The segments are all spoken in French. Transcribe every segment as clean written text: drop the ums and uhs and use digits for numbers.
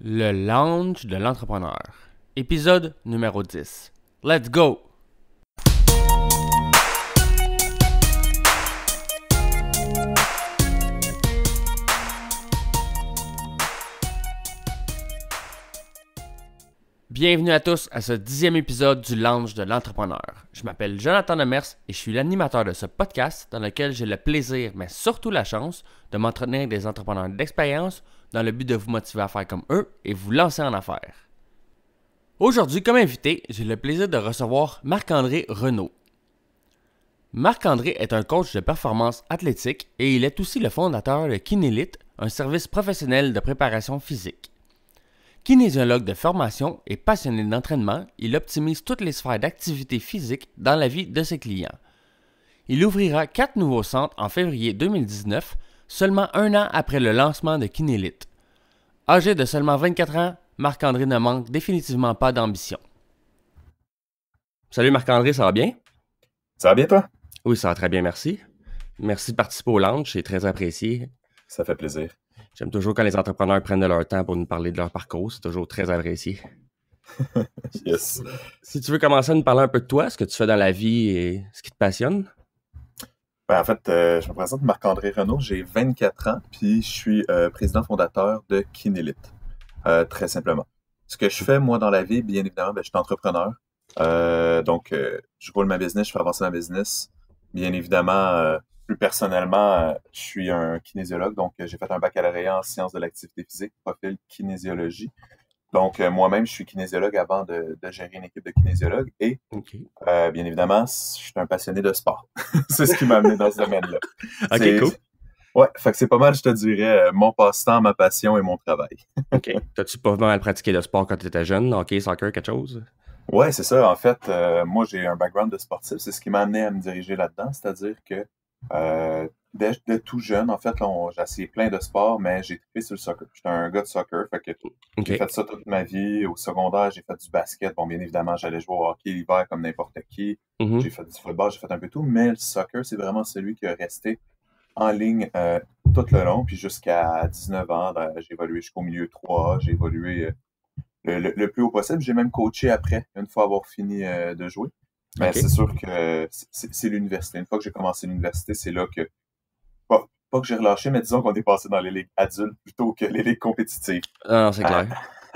Le lounge de l'entrepreneur. Épisode numéro 10. Let's go! Bienvenue à tous à ce 10e épisode du lounge de l'entrepreneur. Je m'appelle Jonathan Demers et je suis l'animateur de ce podcast dans lequel j'ai le plaisir, mais surtout la chance, de m'entretenir avec des entrepreneurs d'expérience dans le but de vous motiver à faire comme eux et vous lancer en affaires. Aujourd'hui, comme invité, j'ai le plaisir de recevoir Marc-André Renaud. Marc-André est un coach de performance athlétique et il est aussi le fondateur de Kinélite, un service professionnel de préparation physique. Kinésiologue de formation et passionné d'entraînement, il optimise toutes les sphères d'activité physique dans la vie de ses clients. Il ouvrira 4 nouveaux centres en février 2019, seulement un an après le lancement de Kinélite. Âgé de seulement 24 ans, Marc-André ne manque définitivement pas d'ambition. Salut Marc-André, ça va bien? Ça va bien, toi? Oui, ça va très bien, merci. Merci de participer au lounge, c'est très apprécié. Ça fait plaisir. J'aime toujours quand les entrepreneurs prennent de leur temps pour nous parler de leur parcours, c'est toujours très apprécié. Yes. Si tu veux commencer à nous parler un peu de toi, ce que tu fais dans la vie et ce qui te passionne. En fait, je me présente Marc-André Renaud, j'ai 24 ans, puis je suis président fondateur de Kinélite, très simplement. Ce que je fais, moi, dans la vie, bien évidemment, je suis entrepreneur. Donc, je roule ma business, je fais avancer ma business. Bien évidemment, plus personnellement, je suis un kinésiologue, donc j'ai fait un baccalauréat en sciences de l'activité physique, profil kinésiologie. Donc, moi-même, je suis kinésiologue avant de gérer une équipe de kinésiologues et, bien évidemment, je suis un passionné de sport. C'est ce qui m'a amené dans ce domaine-là. Ok, cool. Ouais, fait que c'est pas mal, je te dirais, mon passe-temps, ma passion et mon travail. Ok. T'as-tu pas mal pratiqué de sport quand tu étais jeune? Hockey, soccer, quelque chose? Ouais, c'est ça. En fait, moi, j'ai un background de sportif. C'est ce qui m'a amené à me diriger là-dedans. C'est-à-dire que dès tout jeune, en fait, j'ai essayé plein de sports, mais j'ai trippé sur le soccer. J'étais un gars de soccer, fait que j'ai fait ça toute ma vie. Au secondaire, j'ai fait du basket. Bon, bien évidemment, j'allais jouer au hockey l'hiver comme n'importe qui. J'ai fait du football, j'ai fait un peu tout, mais le soccer, c'est vraiment celui qui a resté en ligne tout le long. Puis jusqu'à 19 ans, j'ai évolué jusqu'au milieu 3A, j'ai évolué le plus haut possible. J'ai même coaché après, une fois avoir fini de jouer. Mais c'est sûr que c'est l'université. Une fois que j'ai commencé l'université, c'est là que, pas que j'ai relâché, mais disons qu'on est passé dans les ligues adultes plutôt que les ligues compétitives. Ah, c'est clair.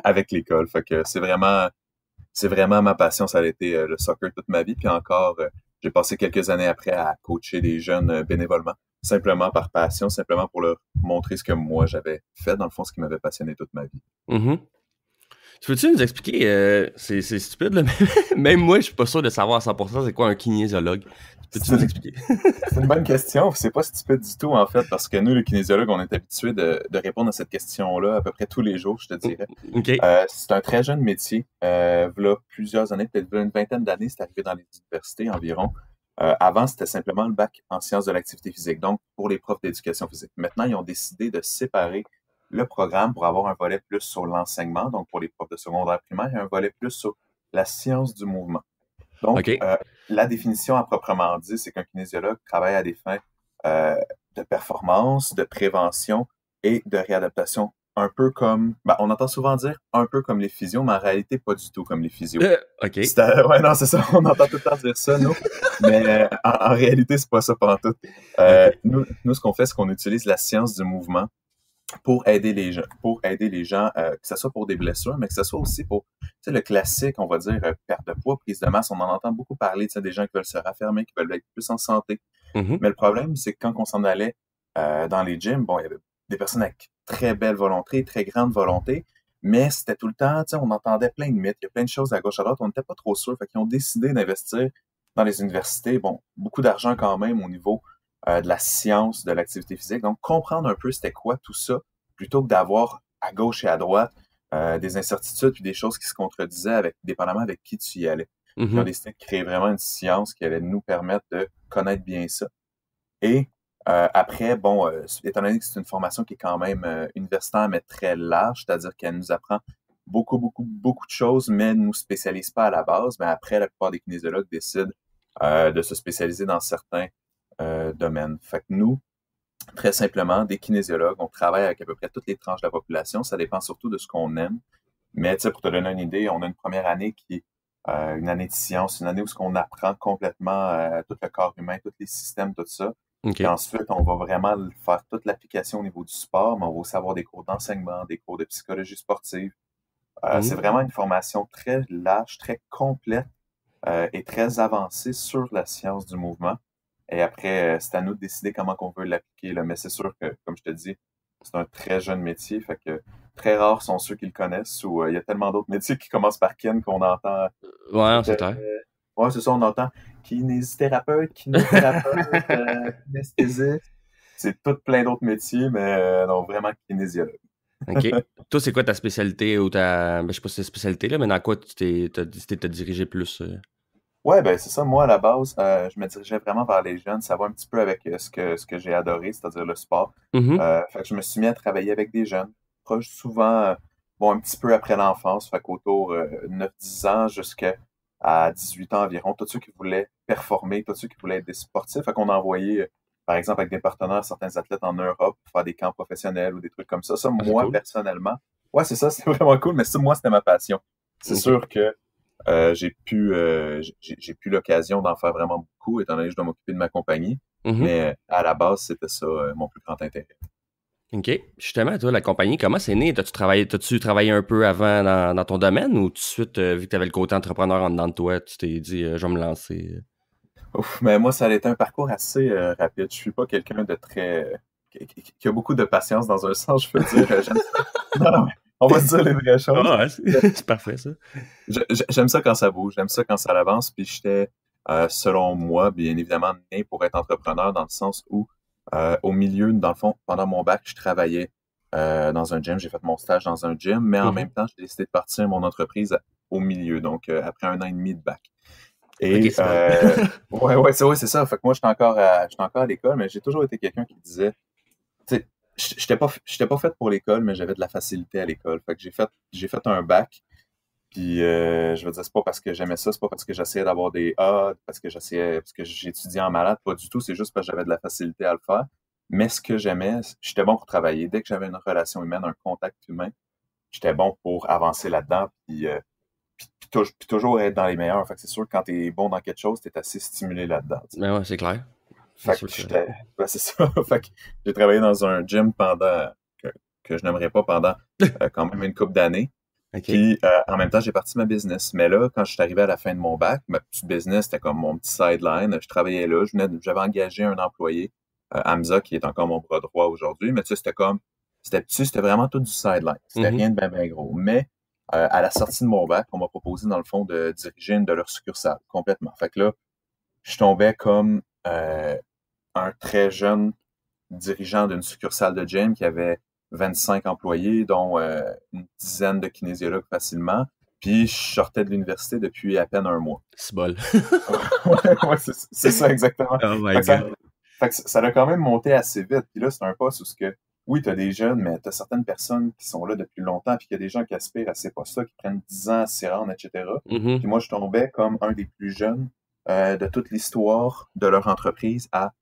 Avec l'école. Fait que c'est vraiment ma passion. Ça a été le soccer toute ma vie. Puis encore, j'ai passé quelques années après à coacher des jeunes bénévolement. Simplement par passion, simplement pour leur montrer ce que moi j'avais fait, dans le fond, ce qui m'avait passionné toute ma vie. Tu veux-tu nous expliquer, c'est stupide, là, mais même moi, je suis pas sûr de savoir à 100% c'est quoi un kinésiologue. Peux-tu nous expliquer? C'est une bonne question. C'est pas stupide du tout, en fait, parce que nous, les kinésiologues, on est habitués de répondre à cette question-là à peu près tous les jours, je te dirais. C'est un très jeune métier. Voilà plusieurs années, peut-être une vingtaine d'années, c'est arrivé dans les universités environ. Avant, c'était simplement le bac en sciences de l'activité physique, donc pour les profs d'éducation physique. Maintenant, ils ont décidé de séparer le programme pour avoir un volet plus sur l'enseignement, donc pour les profs de secondaire primaire, et un volet plus sur la science du mouvement. Donc, la définition à proprement dit, c'est qu'un kinésiologue travaille à des fins de performance, de prévention et de réadaptation. Un peu comme, on entend souvent dire un peu comme les physios, mais en réalité, pas du tout comme les physios. Ouais, non, c'est ça, on entend tout le temps dire ça, nous. Mais en réalité, c'est pas ça pantoute. Nous, ce qu'on fait, c'est qu'on utilise la science du mouvement pour aider les gens, que ce soit pour des blessures, mais que ce soit aussi pour le classique, on va dire, perte de poids, prise de masse. On en entend beaucoup parler, des gens qui veulent se raffermer, qui veulent être plus en santé. Mais le problème, c'est que quand on s'en allait dans les gyms, il y avait des personnes avec très belle volonté, très grande volonté, mais c'était tout le temps, on entendait plein de mythes, il y a plein de choses à gauche, à droite, on n'était pas trop sûrs. Fait qu'ils ont décidé d'investir dans les universités, beaucoup d'argent quand même au niveau de la science de l'activité physique. Donc, comprendre un peu c'était quoi tout ça, plutôt que d'avoir à gauche et à droite des incertitudes puis des choses qui se contredisaient dépendamment avec qui tu y allais. Ils ont décidé de créer vraiment une science qui allait nous permettre de connaître bien ça. Et après, étant donné que c'est une formation qui est quand même universitaire, mais très large, c'est-à-dire qu'elle nous apprend beaucoup, beaucoup, beaucoup de choses, mais ne nous spécialise pas à la base. Mais après, la plupart des kinésiologues décident de se spécialiser dans certains domaines. Fait que nous, Très simplement, des kinésiologues, on travaille avec à peu près toutes les tranches de la population. Ça dépend surtout de ce qu'on aime. Mais tu sais, pour te donner une idée, on a une première année qui est une année de science, une année où on apprend complètement tout le corps humain, tous les systèmes, tout ça. OK. Puis ensuite, on va vraiment faire toute l'application au niveau du sport, mais on va aussi avoir des cours d'enseignement, des cours de psychologie sportive. C'est vraiment une formation très large, très complète et très avancée sur la science du mouvement. Et après, c'est à nous de décider comment on veut l'appliquer, là. Mais c'est sûr que, comme je te dis, c'est un très jeune métier, fait que très rares sont ceux qui le connaissent ou il y a tellement d'autres métiers qui commencent par kin qu'on entend. Ouais, c'est clair. Ouais, c'est ça, on entend kinésithérapeute, kinésithérapeute, kinesthésiste. C'est tout plein d'autres métiers, mais non, vraiment kinésiologue. OK. Toi, c'est quoi ta spécialité ou ta. Ben, je sais pas si c'est spécialité, là, mais dans quoi t'as décidé de te diriger plus? Ouais, ben c'est ça. Moi, à la base, je me dirigeais vraiment vers les jeunes. Ça va un petit peu avec ce que j'ai adoré, c'est-à-dire le sport. Mhm. Fait que je me suis mis à travailler avec des jeunes, proches souvent, bon, un petit peu après l'enfance, fait qu'autour 9-10 ans jusqu'à 18 ans environ, tous ceux qui voulaient performer, tous ceux qui voulaient être des sportifs. Fait qu'on a envoyé, par exemple, avec des partenaires, certains athlètes en Europe pour faire des camps professionnels ou des trucs comme ça. Ça, Ah, c'est moi, cool. personnellement, ouais, c'est ça, c'est vraiment cool, mais ça, moi, c'était ma passion. C'est OK. sûr que j'ai pu l'occasion d'en faire vraiment beaucoup, étant donné que je dois m'occuper de ma compagnie. Mhm. Mais à la base, c'était ça mon plus grand intérêt. OK. Justement, toi, la compagnie, comment c'est né? T'as-tu travaillé un peu avant dans ton domaine ou tout de suite, vu que tu avais le côté entrepreneur en dedans de toi, tu t'es dit, je vais me lancer? Ouf, mais moi, ça a été un parcours assez rapide. Je suis pas quelqu'un de très qui a beaucoup de patience dans un sens, je veux dire. J'aime ça. Non, non, mais on va se dire les vraies choses. Ah, ouais, c'est parfait, ça. J'aime ça quand ça bouge, j'aime ça quand ça avance. Puis j'étais, selon moi, bien évidemment, né pour être entrepreneur dans le sens où, au milieu, dans le fond, pendant mon bac, je travaillais dans un gym. J'ai fait mon stage dans un gym, mais en Mhm. même temps, j'ai décidé de partir mon entreprise au milieu, donc après 1 an et demi de bac. OK, Et c'est bon. ouais, c'est ça. Fait que moi, j'étais encore à l'école, mais j'ai toujours été quelqu'un qui disait, tu sais, j'étais pas fait pour l'école, mais j'avais de la facilité à l'école. Fait que j'ai fait un bac. Puis, je veux dire, c'est pas parce que j'aimais ça, c'est pas parce que j'essayais d'avoir des A, parce que j'étudiais en malade, pas du tout. C'est juste parce que j'avais de la facilité à le faire. Mais ce que j'aimais, j'étais bon pour travailler. Dès que j'avais une relation humaine, un contact humain, j'étais bon pour avancer là-dedans. Puis toujours être dans les meilleurs. Fait que c'est sûr que quand t'es bon dans quelque chose, t'es assez stimulé là-dedans, tu sais. Mais ouais, c'est clair. C'est Fait sûr que que. ben, c'est ça. Fait que j'ai travaillé dans un gym que, que je n'aimerais pas pendant quand même une couple d'années. OK. Puis en même temps, j'ai parti ma business. Mais là, quand je suis arrivé à la fin de mon bac, ma petite business, c'était comme mon petit sideline. Je travaillais là, j'avais engagé un employé, Hamza, qui est encore mon bras droit aujourd'hui. Mais tu sais, c'était petit, c'était vraiment tout du sideline. C'était Mhm. rien de bien, bien gros. Mais à la sortie de mon bac, on m'a proposé, dans le fond, de diriger une de leurs succursales complètement. Fait que là, je tombais comme un très jeune dirigeant d'une succursale de gym qui avait 25 employés, dont une dizaine de kinésiologues facilement. Puis je sortais de l'université depuis à peine un mois. C'est bol. Ouais, c'est ça exactement. Oh my Fait que ça, God. fait que ça a quand même monté assez vite. Puis là, c'est un poste où oui, tu as des jeunes, mais tu as certaines personnes qui sont là depuis longtemps, puis qu'il y a des gens qui aspirent à ces postes-là, qui prennent 10 ans à s'y rendre, etc. Mhm. Puis moi, je tombais comme un des plus jeunes de toute l'histoire de leur entreprise à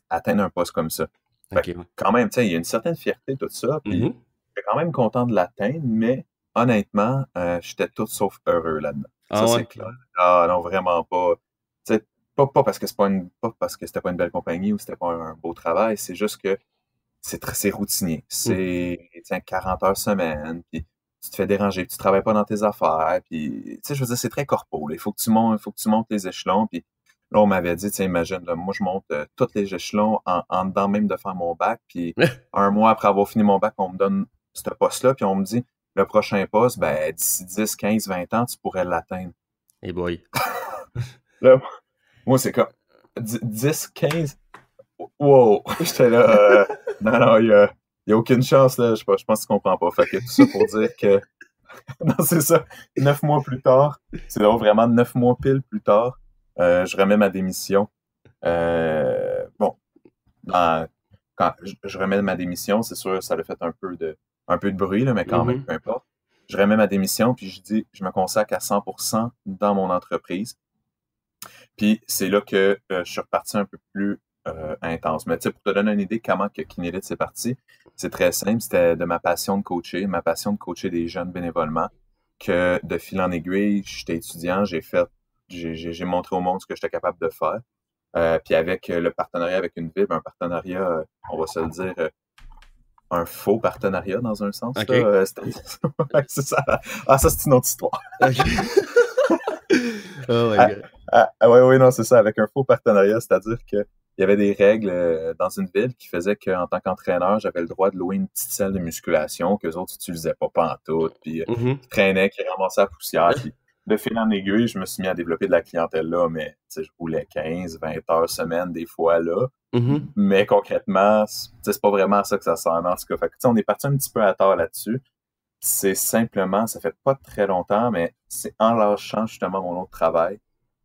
atteindre un poste comme ça. Fait que, OK. quand même, tu sais, il y a une certaine fierté, tout ça, puis Mhm. j'étais quand même content de l'atteindre, mais honnêtement, j'étais tout sauf heureux là-dedans. Ça, Ah ouais. c'est clair. Ah non, vraiment pas. Tu sais, pas parce que pas parce que c'était pas une belle compagnie ou c'était pas un beau travail, c'est juste que c'est routinier. Mhm. C'est, tiens, 40 heures semaine, puis tu te fais déranger, tu travailles pas dans tes affaires, puis, tu sais, je veux dire, c'est très corpo, là. Il faut que tu montes les échelons, puis là, on m'avait dit, tu sais, imagine, là, moi, je monte tous les échelons en dedans même de faire mon bac, puis un mois après avoir fini mon bac, on me donne ce poste-là, puis on me dit, le prochain poste, ben, d'ici 10, 15, 20 ans, tu pourrais l'atteindre. Hey boy. Là, moi, c'est comme 10, 15, wow! J'étais là, non, non, il y a aucune chance, là. Je pense que tu comprends pas. Fait que tout ça pour dire que, non, c'est ça. 9 mois plus tard, c'est drôle, vraiment 9 mois pile plus tard, je remets ma démission. Bon, dans- quand je remets ma démission, c'est sûr, ça a fait un peu de bruit, là, mais quand même, Mhm. peu importe. Je remets ma démission, puis je dis, je me consacre à 100% dans mon entreprise. Puis c'est là que je suis reparti un peu plus intense. Mais tu sais, pour te donner une idée comment que Kinélite c'est parti, c'est très simple. C'était de ma passion de coacher des jeunes bénévolement, que de fil en aiguille, j'étais étudiant, j'ai montré au monde ce que j'étais capable de faire. Puis avec le partenariat avec une ville, un partenariat, on va se le dire, un faux partenariat dans un sens. OK. Là, c'est ça. Ah, ça, c'est une autre histoire. OK. Oh my God. Oui, non, c'est ça, avec un faux partenariat, c'est-à-dire qu'il y avait des règles dans une ville qui faisaient qu'en tant qu'entraîneur, j'avais le droit de louer une petite salle de musculation qu'eux autres n'utilisaient pas pantoute, puis qui traînaient, qui ramassaient la poussière, puis de fil en aiguille, je me suis mis à développer de la clientèle là, mais je roulais 15, 20 heures semaine des fois là. Mais concrètement, c'est pas vraiment ça que ça sert. En tout cas, fait que, on est parti un petit peu à tort là-dessus. C'est simplement, ça fait pas très longtemps, mais c'est en lâchant justement mon autre travail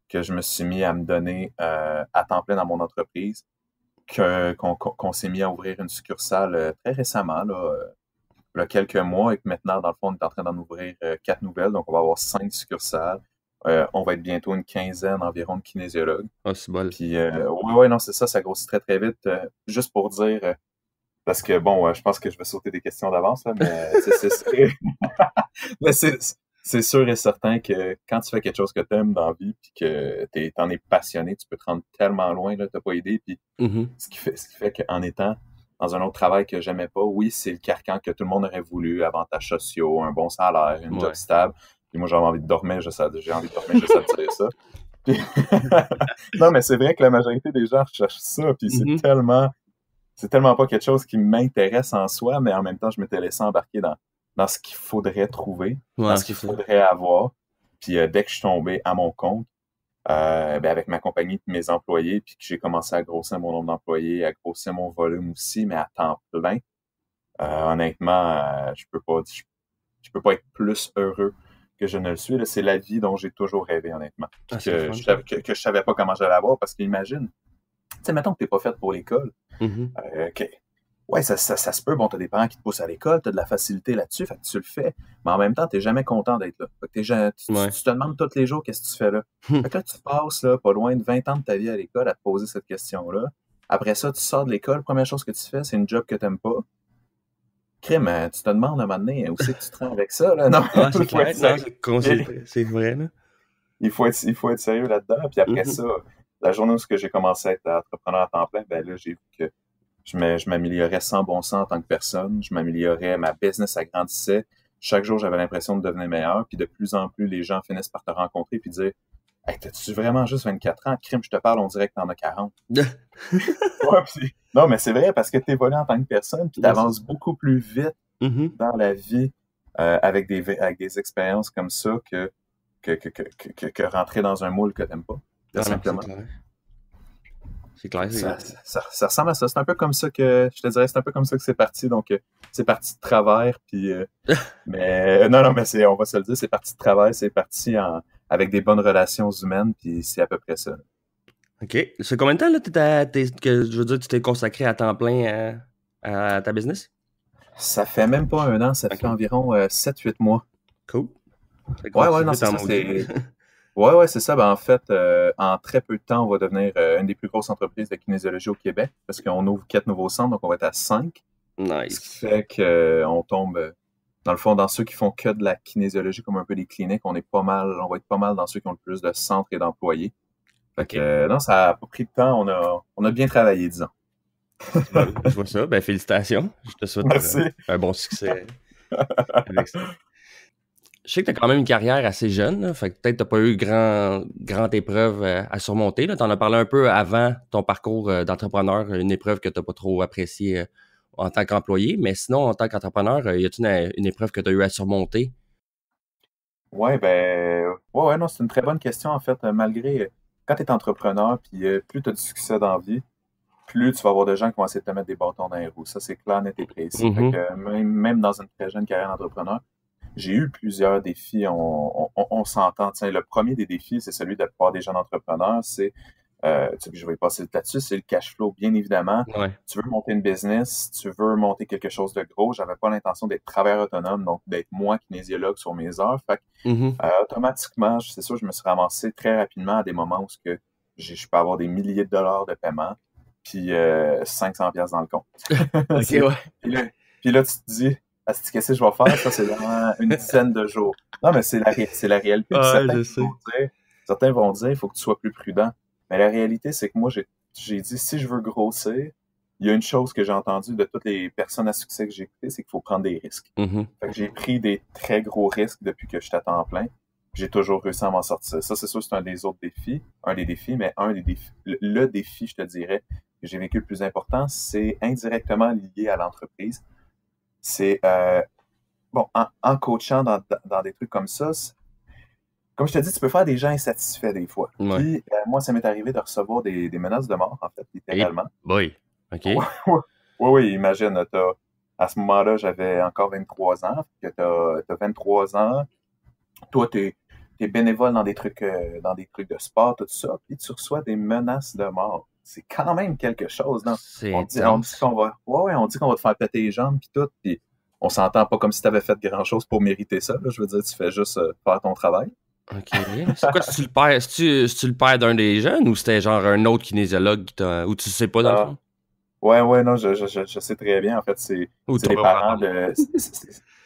que je me suis mis à me donner à temps plein dans mon entreprise, qu'on s'est mis à ouvrir une succursale très récemment, là, il y a quelques mois, et que maintenant, dans le fond, on est en train d'en ouvrir 4 nouvelles, donc on va avoir 5 succursales. On va être bientôt une quinzaine environ de kinésiologues. Ah, c'est bon. Puis, ouais, non, c'est ça, ça grossit très, très vite. Juste pour dire, parce que, bon, je pense que je vais sauter des questions d'avance, là, mais mais c'est sûr et certain que quand tu fais quelque chose que tu aimes dans la vie, puis que t'en es passionné, tu peux te rendre tellement loin, là, t'as pas idée. Puis, ce qui fait qu'en étant dans un autre travail que j'aimais pas, oui, c'est le carcan que tout le monde aurait voulu, avantages sociaux, un bon salaire, une job stable. Puis moi, j'ai envie de dormir, juste à dire ça. Puis... non, mais c'est vrai que la majorité des gens recherchent ça, puis c'est tellement pas quelque chose qui m'intéresse en soi, mais en même temps, je m'étais laissé embarquer dans ce qu'il faudrait trouver, dans ce qu'il faudrait avoir. Puis dès que je suis tombé à mon compte, avec ma compagnie et mes employés, puis que j'ai commencé à grossir mon nombre d'employés, à grossir mon volume aussi, mais à temps plein, honnêtement, je peux pas être plus heureux que je ne le suis. Là, c'est la vie dont j'ai toujours rêvé, honnêtement. Que je savais pas comment j'allais avoir, parce qu'imagine, tu sais, mettons que t'es pas fait pour l'école. Ouais, ça se peut. Bon, t'as des parents qui te poussent à l'école, t'as de la facilité là-dessus, fait que tu le fais. Mais en même temps, t'es jamais content d'être là. Fait que tu te demandes tous les jours qu'est-ce que tu fais là. Fait que là, tu passes là, pas loin de 20 ans de ta vie à l'école à te poser cette question-là. Après ça, tu sors de l'école, première chose que tu fais, c'est une job que t'aimes pas. Crime, tu te demandes à un moment donné où c'est que tu te rends avec ça, là? Non, c'est clair, c'est vrai, là. Il faut être sérieux là-dedans. Puis après ça, la journée où j'ai commencé à être entrepreneur à temps plein, ben là, j'ai vu que je m'améliorais sans bon sens en tant que personne. Je m'améliorais, ma business agrandissait. Chaque jour, j'avais l'impression de devenir meilleur. Puis de plus en plus, les gens finissent par te rencontrer puis dire « Hey, t'as-tu vraiment juste 24 ans? Crime, je te parle, on dirait que t'en as 40. » Non, mais c'est vrai, parce que t'évolues en tant que personne puis t'avances beaucoup plus vite dans la vie avec des expériences comme ça que rentrer dans un moule que t'aimes pas. Simplement. C'est clair. Ça ressemble à ça. C'est un peu comme ça que, je te dirais, c'est un peu comme ça que c'est parti. Donc, c'est parti de travers. Puis, mais non, mais on va se le dire, c'est parti de travers. C'est parti avec des bonnes relations humaines. Puis, c'est à peu près ça. OK. C'est combien de temps là, je veux dire, tu t'es consacré à temps plein à ta business? Ça fait même pas un an. Ça fait environ 7-8 mois. Cool. Ouais, non, c'est ça. Ouais, c'est ça. Ben, en fait, en très peu de temps, on va devenir une des plus grosses entreprises de kinésiologie au Québec parce qu'on ouvre 4 nouveaux centres, donc on va être à 5. Nice. Ce qui fait qu'on tombe, dans le fond, dans ceux qui font que de la kinésiologie, comme un peu des cliniques, on va être pas mal dans ceux qui ont le plus de centres et d'employés. Fait que, non, ça a pas pris de temps. On a bien travaillé, disons. Je vois ça. Ben, félicitations. Je te souhaite un bon succès avec ça. Je sais que tu as quand même une carrière assez jeune, là, fait que peut-être que tu n'as pas eu grande épreuve à surmonter. Tu en as parlé un peu avant ton parcours d'entrepreneur, une épreuve que tu n'as pas trop appréciée en tant qu'employé, mais sinon, en tant qu'entrepreneur, y a-t-il une épreuve que tu as eu à surmonter? Ouais, non, c'est une très bonne question, en fait. Malgré, quand tu es entrepreneur, puis plus tu as du succès dans la vie, plus tu vas avoir de gens qui vont essayer de te mettre des bâtons dans les roues. Ça, c'est clair, net et précis. Fait que même dans une très jeune carrière d'entrepreneur, j'ai eu plusieurs défis, on s'entend. Tiens, le premier des défis, c'est celui de la plupart des jeunes entrepreneurs, c'est, je vais passer là-dessus, c'est le cash flow, bien évidemment. Ouais. Tu veux monter une business, tu veux monter quelque chose de gros. J'avais pas l'intention d'être travailleur autonome, donc d'être moi kinésiologue sur mes heures. Fait que, automatiquement, c'est sûr, je me suis ramassé très rapidement à des moments où je peux avoir des milliers de dollars de paiement. puis 500$ dans le compte. OK, ouais. Puis là, tu te dis, qu'est-ce que je vais faire? Ça, c'est dans une dizaine de jours. Non, mais c'est la réalité. Certains vont dire, il faut que tu sois plus prudent. Mais la réalité, c'est que moi, j'ai dit, si je veux grossir, il y a une chose que j'ai entendue de toutes les personnes à succès que j'ai écoutées, c'est qu'il faut prendre des risques. Fait que j'ai pris des très gros risques depuis que je suis à temps plein. J'ai toujours réussi à m'en sortir. Ça, c'est sûr, c'est un des autres défis. Un des défis, mais le défi, je te dirais, que j'ai vécu le plus important, c'est indirectement lié à l'entreprise. C'est, en coachant dans des trucs comme ça, comme je te dis, tu peux faire des gens insatisfaits des fois. Ouais. Puis, moi, ça m'est arrivé de recevoir des menaces de mort, en fait, littéralement. Oui, OK. Oui, imagine, à ce moment-là, j'avais encore 23 ans. T'as 23 ans. Toi, t'es bénévole dans des trucs de sport, tout ça. Puis tu reçois des menaces de mort. C'est quand même quelque chose, non? On dit qu'on va te faire péter les jambes, puis tout. Puis on s'entend pas comme si tu avais fait grand-chose pour mériter ça. Là. Je veux dire, tu fais juste faire ton travail. OK. C'est quoi, tu le père? C'est-tu le père d'un des jeunes ou c'était genre un autre kinésiologue ou tu sais pas dans le fond? Ouais, non, je sais très bien. En fait, c'est des parents de.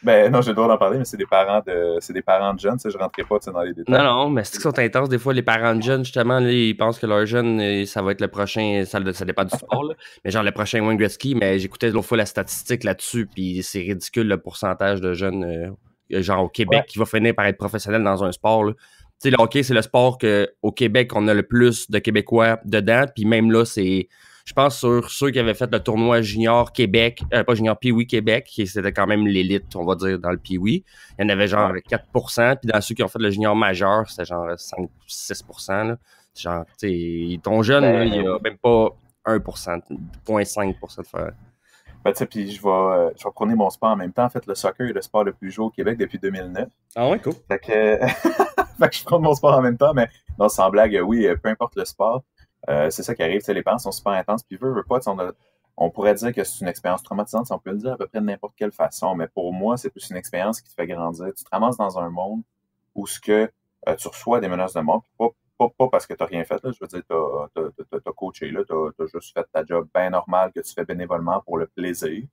Ben non, j'ai le droit d'en parler, mais c'est des parents de jeunes. Je rentrais pas dans les détails. Non, mais c'est qu'ils sont intenses. Des fois, les parents de jeunes, justement, là, ils pensent que leur jeune, ça va être le prochain. Ça dépend du sport, là, mais genre le prochain Wayne Gretzky. Mais j'écoutais l'autre fois la statistique là-dessus, puis c'est ridicule le pourcentage de jeunes, genre au Québec, qui va finir par être professionnel dans un sport. Tu sais, le hockey, c'est le sport qu'au Québec, on a le plus de Québécois dedans. Puis même là, c'est. Je pense sur ceux qui avaient fait le tournoi junior Québec, pas junior Pee-Wee Québec, qui c'était quand même l'élite, on va dire, dans le Pee-Wee. Il y en avait genre 4%, puis dans ceux qui ont fait le junior majeur, c'était genre 5-6%. Là. Genre, tu sais, ton jeune, là, il a même pas 1%, 0,5% de faire. Ben, tu sais, puis je vais prôner mon sport en même temps. En fait, le soccer est le sport le plus joué au Québec depuis 2009. Ah ouais, cool. Fait que je prône mon sport en même temps, mais non, sans blague, oui, peu importe le sport. C'est ça qui arrive, les parents sont super intenses, puis veut pas, on pourrait dire que c'est une expérience traumatisante, on peut le dire à peu près de n'importe quelle façon, mais pour moi, c'est plus une expérience qui te fait grandir. Tu te ramasses dans un monde où tu reçois des menaces de mort, pas parce que tu n'as rien fait, là, je veux dire, t'as coaché, là, t'as juste fait ta job bien normal que tu fais bénévolement pour le plaisir,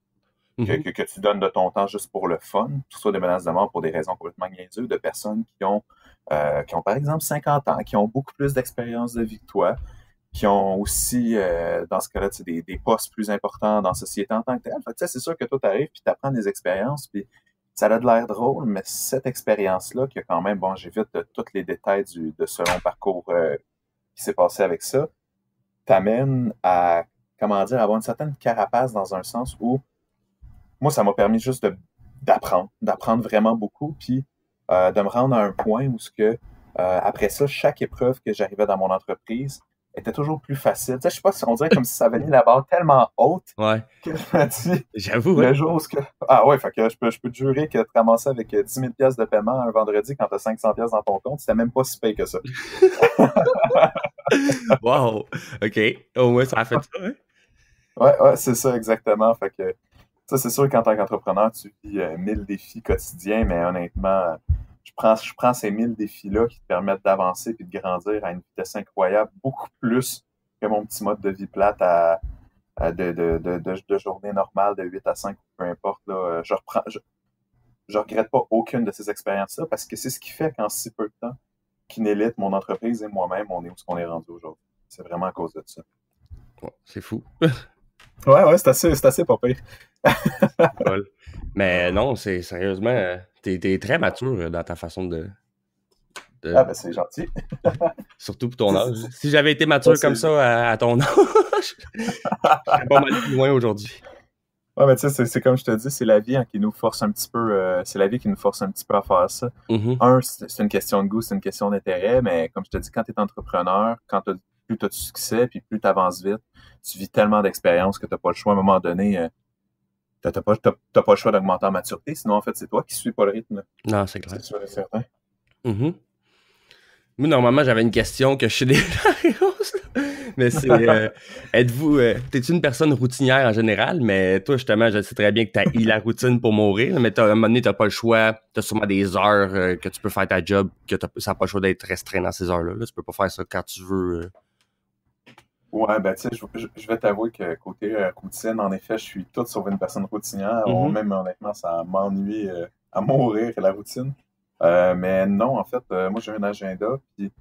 que tu donnes de ton temps juste pour le fun, tout ça des menaces de mort pour des raisons complètement niaiseuses, de personnes qui ont par exemple 50 ans, qui ont beaucoup plus d'expérience de vie que toi, qui ont aussi, dans ce cas-là, des postes plus importants dans la société en tant que tel. Fait que, c'est sûr que toi, tu arrives puis tu apprends des expériences, puis ça a de l'air drôle, mais cette expérience-là, qui a quand même, j'évite tous les détails de ce long parcours qui s'est passé avec ça, t'amène à, avoir une certaine carapace dans un sens où, moi, ça m'a permis juste d'apprendre vraiment beaucoup, puis de me rendre à un point où après ça, chaque épreuve que j'arrivais dans mon entreprise, était toujours plus facile. Tu sais, je sais pas si on dirait comme si ça avait mis la barre tellement haute que je me dis... J'avoue, le jour où... Ah ouais, fait que je peux te jurer que te ramasser avec 10 000 $ de paiement un vendredi quand tu as 500 $ dans ton compte, c'était même pas si payé que ça. Wow! OK. Au moins, ça a fait ça, hein? Ouais, c'est ça, exactement. Fait que ça, c'est sûr qu'en tant qu'entrepreneur, tu vis 1000 défis quotidiens, mais honnêtement... Je prends ces 1000 défis-là qui te permettent d'avancer et de grandir à une vitesse incroyable, beaucoup plus que mon petit mode de vie plate de journée normale de 8 à 5, peu importe. Là, je regrette pas aucune de ces expériences-là parce que c'est ce qui fait qu'en si peu de temps, Kinélite, mon entreprise et moi-même, on est où on est rendu aujourd'hui. C'est vraiment à cause de ça. Oh, c'est fou. Ouais, c'est assez pas pire. Mais non, c'est sérieusement, t'es très mature dans ta façon de... Ah ben c'est gentil. Surtout pour ton âge. Si j'avais été mature comme ça à ton âge, je serais pas mal plus loin aujourd'hui. Ouais, mais tu sais, c'est comme je te dis, c'est la vie qui nous force un petit peu. C'est la vie qui nous force un petit peu à faire ça. C'est une question de goût, c'est une question d'intérêt, mais comme je te dis, quand tu es entrepreneur, plus tu as du succès, puis plus tu avances vite, tu vis tellement d'expérience que tu n'as pas le choix à un moment donné. T'as pas le choix d'augmenter en maturité, sinon en fait c'est toi qui suis pas le rythme. Non, c'est clair. C'est sûr et certain. Moi, normalement, j'avais une question que je sais déjà la réponse. Mais c'est t'es-tu une personne routinière en général? Mais toi, justement, je sais très bien que t'as eu la routine pour mourir, mais à un moment donné, t'as pas le choix. T'as sûrement des heures que tu peux faire ta job, que ça n'a pas le choix d'être restreint dans ces heures-là. Là, tu peux pas faire ça quand tu veux. Ouais, ben tu sais, je vais t'avouer que côté routine, en effet, je suis tout sauf une personne routinière. Mhm. Même honnêtement, ça m'ennuie à mourir la routine. Mais non, en fait, moi j'ai un agenda, puis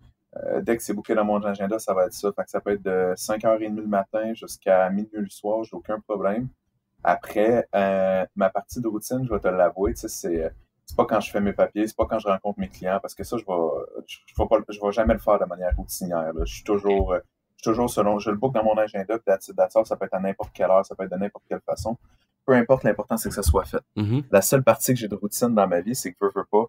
dès que c'est booké dans mon agenda, ça va être ça. Fait que ça peut être de 5h30 le matin jusqu'à minuit le soir, j'ai aucun problème. Après, ma partie de routine, je vais te l'avouer, tu sais, c'est pas quand je fais mes papiers, c'est pas quand je rencontre mes clients, parce que ça, je vais jamais le faire de manière routinière, là. Je suis toujours selon, je le book dans mon agenda, puis ça peut être à n'importe quelle heure, ça peut être de n'importe quelle façon. Peu importe, l'important, c'est que ça soit fait. Mhm. La seule partie que j'ai de routine dans ma vie, c'est que je veux pas,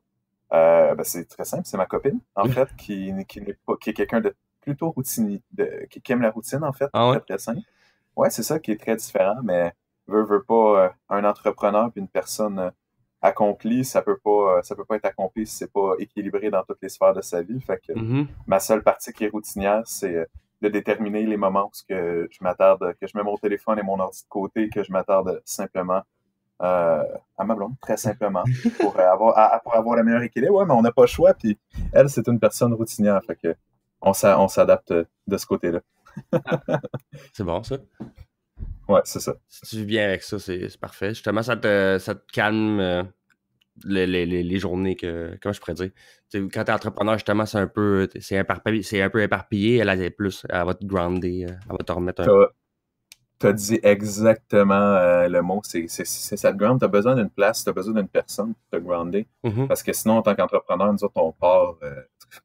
c'est très simple, c'est ma copine, en fait, qui est quelqu'un de plutôt routinier, qui aime la routine, en fait, Ah ouais? très, très simple. Ouais, c'est ça qui est très différent, mais veut pas, un entrepreneur puis une personne accomplie, ça peut pas être accompli si c'est pas équilibré dans toutes les sphères de sa vie. Fait que Mhm. ma seule partie qui est routinière, c'est de déterminer les moments où ce que je m'attarde, que je mets mon téléphone et mon ordi de côté, que je m'attarde simplement à ma blonde, très simplement, pour avoir le meilleur équilibre. Ouais, mais on n'a pas le choix, puis elle, c'est une personne routinière, fait que on s'adapte de ce côté-là. C'est bon, ça. Ouais, c'est ça. Si tu vis bien avec ça, c'est parfait. Justement, ça te calme les journées que. Comment je pourrais dire? Tu sais, quand t'es entrepreneur, justement, c'est un peu éparpillé. Elle a plus. Elle va te grounder. Elle va te remettre un peu. T'as, t'as dit exactement le mot, c'est ça te ground. T'as besoin d'une place, t'as besoin d'une personne pour te grounder. Mhm. Parce que sinon, en tant qu'entrepreneur, nous autres, on part.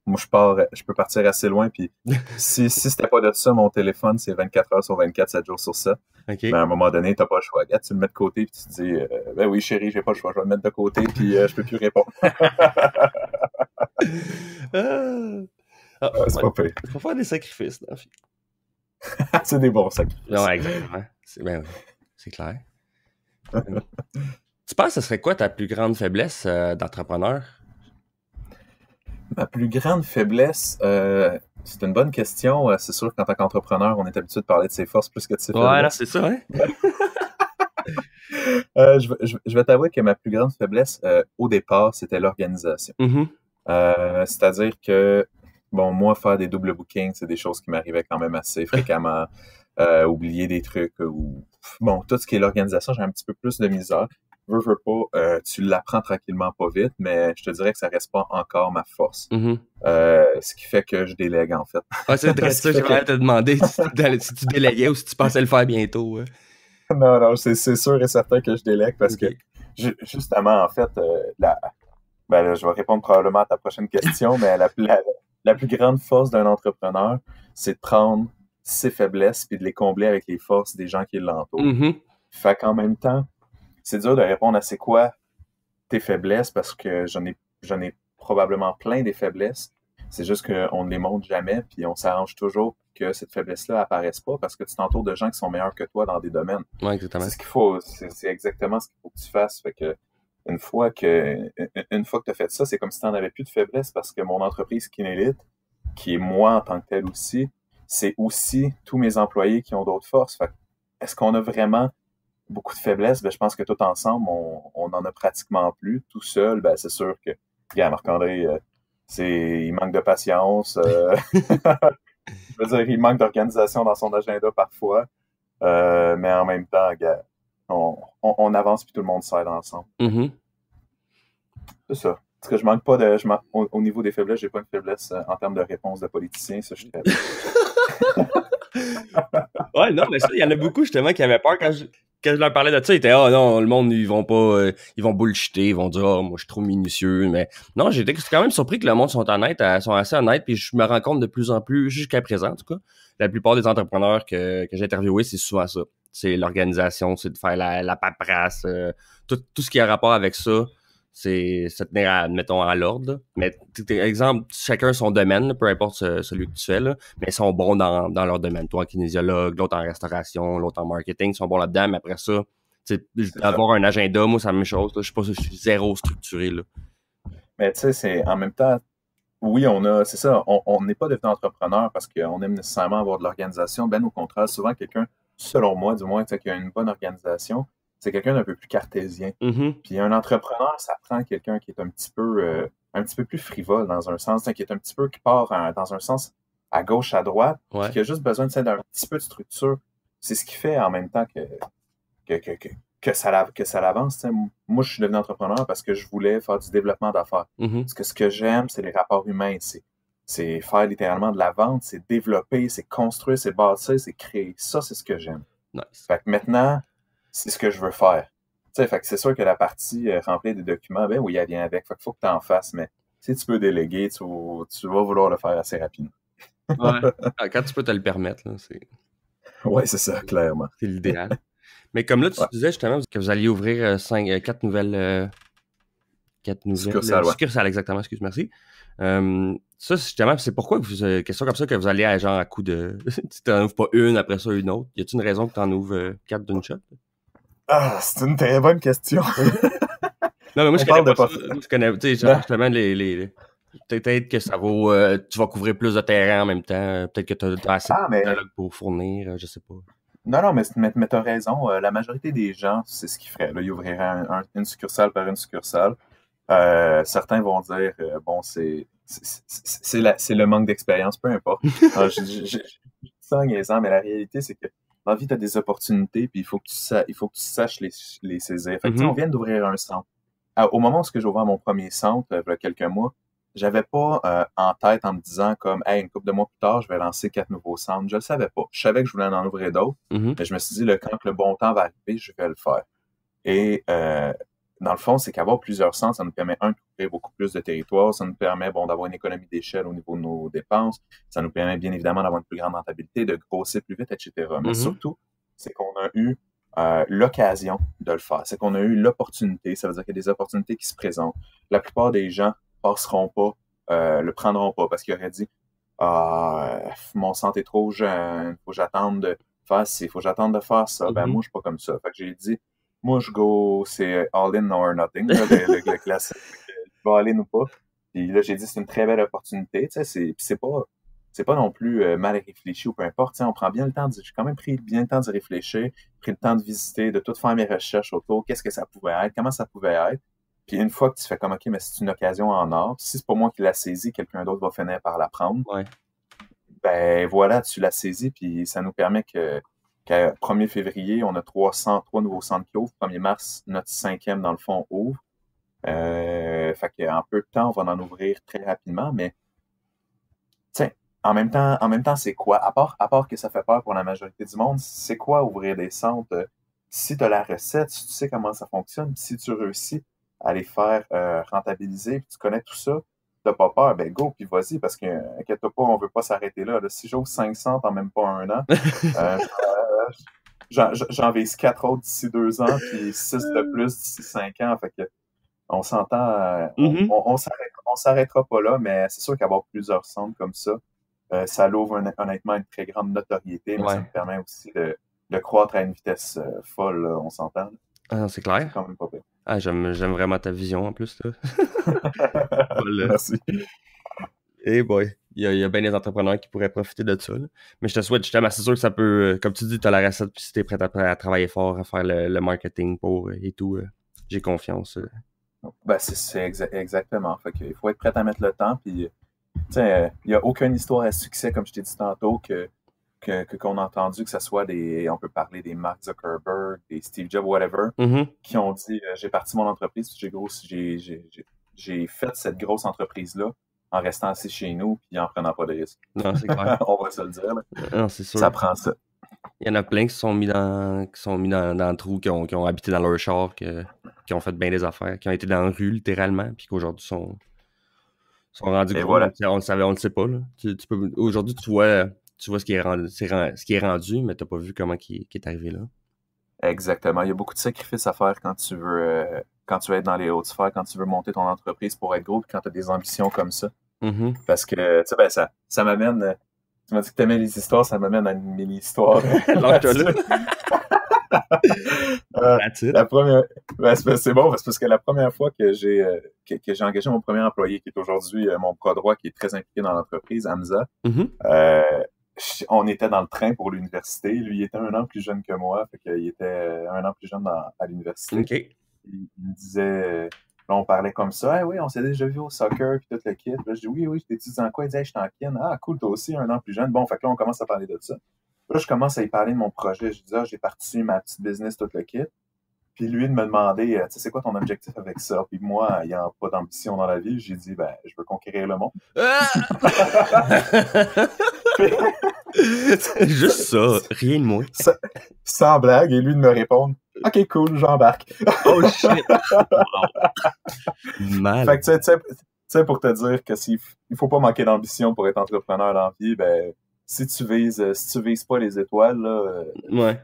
Moi, je pars, je peux partir assez loin. Puis si c'était pas de ça, mon téléphone, c'est 24 heures sur 24, 7 jours sur 7. Mais OK. à un moment donné, t'as pas le choix. Regarde, tu le mets de côté, puis tu te dis, ben oui, chérie, j'ai pas le choix, je vais le mettre de côté, puis je peux plus répondre. Ah! Ah, C'est pas pire. faut faire des sacrifices dans la vie. C'est des bons sacrifices. Non, exactement. Ben oui, c'est clair. Tu penses que ce serait quoi ta plus grande faiblesse d'entrepreneur? Ma plus grande faiblesse, c'est une bonne question. C'est sûr qu'en tant qu'entrepreneur, on est habitué de parler de ses forces plus que de ses Ouais, là, faiblesses. c'est ça, hein? Je vais t'avouer que ma plus grande faiblesse, au départ, c'était l'organisation. Mhm. C'est-à-dire que, bon, moi, faire des doubles bookings, c'est des choses qui m'arrivaient quand même assez fréquemment. Oublier des trucs ou, bon, tout ce qui est l'organisation, j'ai un petit peu plus de misère. Veux pas, tu l'apprends tranquillement pas vite, mais je te dirais que ça reste pas encore ma force. Mhm. Ce qui fait que je délègue, en fait. Ah, c'est très Ce qui ça, fait j'aimerais que te demander si tu déléguais ou si tu pensais le faire bientôt. non, non, c'est sûr et certain que je délègue parce que OK. justement, en fait, ben là, je vais répondre probablement à ta prochaine question, mais la plus grande force d'un entrepreneur, c'est de prendre ses faiblesses puis de les combler avec les forces des gens qui l'entourent. Mhm. Fait qu'en même temps, c'est dur de répondre à c'est quoi tes faiblesses parce que j'en ai probablement plein des faiblesses. C'est juste qu'on ne les montre jamais, puis on s'arrange toujours que cette faiblesse-là apparaisse pas parce que tu t'entoures de gens qui sont meilleurs que toi dans des domaines. Ouais, C'est exactement. ce qu'il faut, c'est exactement ce qu'il faut que tu fasses. Fait que une fois que tu as fait ça, c'est comme si tu n'en avais plus de faiblesse parce que mon entreprise Kinélite, qui est moi en tant que tel aussi, c'est aussi tous mes employés qui ont d'autres forces. Fait que est-ce qu'on a vraiment beaucoup de faiblesses? Ben, je pense que tout ensemble, on en a pratiquement plus. Tout seul, ben, c'est sûr que, regarde, Marc-André, il manque de patience. Je veux dire, il manque d'organisation dans son agenda parfois. Mais en même temps, regarde, on avance puis tout le monde s'aide ensemble. Mhm. C'est ça. Parce que je manque pas de. Au niveau des faiblesses, j'ai pas une faiblesse en termes de réponse de politicien. Ça, je suis très Ouais, non, mais ça, il y en a beaucoup justement qui avaient peur quand je leur parlais de ça. Ils étaient, ah non, le monde, ils vont pas, ils vont bullshiter, ils vont dire, ah, moi, je suis trop minutieux. Mais non, j'étais quand même surpris que le monde sont honnêtes, sont assez honnêtes. Puis je me rends compte de plus en plus, jusqu'à présent, en tout cas, la plupart des entrepreneurs que j'ai interviewés, c'est souvent ça. C'est l'organisation, c'est de faire la paperasse, tout ce qui a rapport avec ça. C'est se tenir, mettons, à l'ordre. Là. Mais, exemple, chacun son domaine, là, peu importe celui que tu fais, là, mais ils sont bons dans leur domaine. Toi, en kinésiologue, l'autre en restauration, l'autre en marketing, ils sont bons là-dedans. Mais après ça, avoir un agenda, moi, c'est la même chose. Là. Je sais pas si je suis zéro structuré. Là. Mais tu sais, c'est en même temps, oui, c'est ça, on n'est pas devenu entrepreneur parce qu'on aime nécessairement avoir de l'organisation. Ben au contraire, souvent quelqu'un, selon moi du moins, tu sais, qui a une bonne organisation, c'est quelqu'un d'un peu plus cartésien. Mm-hmm. Puis un entrepreneur, ça prend quelqu'un qui est un petit peu plus frivole dans un sens, qui est un petit peu qui part dans un sens à gauche, à droite, Ouais. puis qui a juste besoin d'un petit peu de structure. C'est ce qui fait en même temps que, que, que, que ça l'avance. T'sais. Moi, je suis devenu entrepreneur parce que je voulais faire du développement d'affaires. Parce que ce que j'aime, c'est les rapports humains. C'est faire littéralement de la vente, c'est développer, c'est construire, c'est bâtir, c'est créer. Ça, c'est ce que j'aime. Nice. Fait que maintenant, c'est ce que je veux faire. Fait que c'est sûr que la partie remplir des documents, ben oui, elle vient avec. Fait qu'il faut que tu en fasses, mais si tu peux déléguer, tu vas vouloir le faire assez rapidement. Ouais. Quand tu peux te le permettre, là, c'est... Ouais, c'est ça, clairement. C'est l'idéal. Mais comme là, tu disais justement que vous alliez ouvrir 4 nouvelles... succursales, exactement, excuse, merci. Ça, justement, c'est pourquoi question comme ça que vous allez à genre à coup de... tu t'en ouvres pas une, après ça une autre. Y a-t-il une raison que t'en ouvres 4 d'une shot? Ah, c'est une très bonne question. Non, mais moi, je connais pas ça. Je connais, tu sais, genre, justement, peut-être que ça vaut... tu vas couvrir plus de terrain en même temps. Peut-être que tu as assez de dialogue pour fournir, je sais pas. Non, mais t'as raison. La majorité des gens, c'est ce qu'ils feraient. Là, ils ouvriraient une succursale par une succursale. Certains vont dire, bon, c'est le manque d'expérience, peu importe. Je ça en niaisant, mais la réalité, c'est que dans la vie, tu as des opportunités, puis il faut que tu saches les saisir. Fait que, on vient d'ouvrir un centre. Au moment où j'ai ouvert mon premier centre, il y a quelques mois, j'avais pas en tête en me disant comme hey, une couple de mois plus tard, je vais lancer 4 nouveaux centres. Je le savais pas. Je savais que je voulais en ouvrir d'autres, mais je me suis dit quand le bon temps va arriver, je vais le faire. Et dans le fond, c'est qu'avoir plusieurs centres, ça nous permet, de couvrir beaucoup plus de territoire, ça nous permet d'avoir une économie d'échelle au niveau de nos dépenses, ça nous permet bien évidemment d'avoir une plus grande rentabilité, de grossir plus vite, etc. Mais surtout, c'est qu'on a eu l'occasion de le faire. C'est qu'on a eu l'opportunité. Ça veut dire qu'il y a des opportunités qui se présentent. La plupart des gens passeront pas, le prendront pas parce qu'ils auraient dit mon centre est trop jeune, faut que j'attende de faire ci, faut que j'attende de faire ça. Ben moi, je suis pas comme ça. Fait que j'ai dit moi, je go, c'est all in or nothing, là, le classique. Je vais all in ou pas. Puis là, j'ai dit, c'est une très belle opportunité. Tu sais, c'est pas non plus mal réfléchi ou peu importe. Tu sais, on prend bien le temps. J'ai quand même pris bien le temps d'y réfléchir, pris le temps de visiter, de tout faire mes recherches autour. Qu'est-ce que ça pouvait être? Comment ça pouvait être? Puis une fois que tu fais comme, OK, mais c'est une occasion en or. Si c'est pas moi qui l'a saisi, quelqu'un d'autre va finir par la prendre. Ouais. Ben voilà, tu l'as saisi, puis ça nous permet qu'à 1er février, on a 3 nouveaux centres qui ouvrent. 1er mars, notre 5e, dans le fond, ouvre. Fait qu'en peu de temps, on va en ouvrir très rapidement, mais tiens, en même temps, c'est quoi? À part que ça fait peur pour la majorité du monde, c'est quoi ouvrir des centres? Si tu as la recette, si tu sais comment ça fonctionne, si tu réussis à les faire rentabiliser, puis tu connais tout ça, t'as pas peur, ben go, puis vas-y, parce que, inquiète-toi pas, on veut pas s'arrêter là. Si j'ouvre 5 centres en même pas un an, j'en vise 4 autres d'ici 2 ans, puis 6 de plus d'ici 5 ans. Fait que on s'entend, on s'arrêtera pas là, mais c'est sûr qu'avoir plusieurs centres comme ça, ça l'ouvre honnêtement une très grande notoriété, mais ça me permet aussi de croître à une vitesse folle, là, on s'entend. Ah, c'est clair. C'est quand même pas pire. Ah, j'aime vraiment ta vision en plus. Là. Merci. Eh boy, il y a bien des entrepreneurs qui pourraient profiter de ça. Là. Mais je te souhaite justement, c'est sûr que ça peut, comme tu dis, tu as la recette, puis si tu es prêt à travailler fort, à faire le marketing pour et tout, j'ai confiance. Ben, c'est exactement. Fait qu'il faut être prêt à mettre le temps, puis il n'y a aucune histoire à succès, comme je t'ai dit tantôt, qu'on a entendu, que ce soit on peut parler des Mark Zuckerberg, des Steve Jobs, whatever, qui ont dit j'ai parti mon entreprise, j'ai fait cette grosse entreprise-là en restant assis chez nous puis en prenant pas de risques. Non, c'est clair. On va se le dire. Là. Non, c'est sûr. Ça prend ça. Il y en a plein qui sont mis dans le trou, qui ont habité dans leur char, qui ont fait bien des affaires, qui ont été dans la rue littéralement, puis qu'aujourd'hui sont rendus gros. Voilà. On le sait pas. Là. Aujourd'hui, tu vois ce qui est rendu, mais tu n'as pas vu comment qui est arrivé là. Exactement. Il y a beaucoup de sacrifices à faire quand tu veux être dans les hautes sphères, quand tu veux monter ton entreprise pour être gros, puis quand tu as des ambitions comme ça. Parce que, tu sais, ça m'amène. Tu m'as dit que tu aimais les histoires, ça m'amène à une mini-histoire. La première, c'est bon, parce que la première fois que j'ai engagé mon premier employé, qui est aujourd'hui mon bras droit, qui est très impliqué dans l'entreprise, Hamza, on était dans le train pour l'université. Lui, il était 1 an plus jeune que moi, fait qu'il était 1 an plus jeune à l'université. Okay. Il me disait, Là, on parlait comme ça. Ah oui, on s'est déjà vu au soccer, puis tout le kit. Là, je dis oui, je t'étudie en quoi? Il dit, hey, je suis en kin. Ah, cool, toi aussi, 1 an plus jeune. Bon, fait que là, on commence à parler de ça. Là, je commence à y parler de mon projet. Je dis, j'ai parti ma petite business, tout le kit. Puis lui, de me demander, tu sais, c'est quoi ton objectif avec ça? Puis moi, ayant pas d'ambition dans la vie, j'ai dit, je veux conquérir le monde. Juste ça, rien de moins. Sans blague, et lui de me répondre, OK, cool, j'embarque. Oh shit! Mal. Fait que tu sais, pour te dire que il faut pas manquer d'ambition pour être entrepreneur dans la vie, si tu vises pas les étoiles, là, ouais.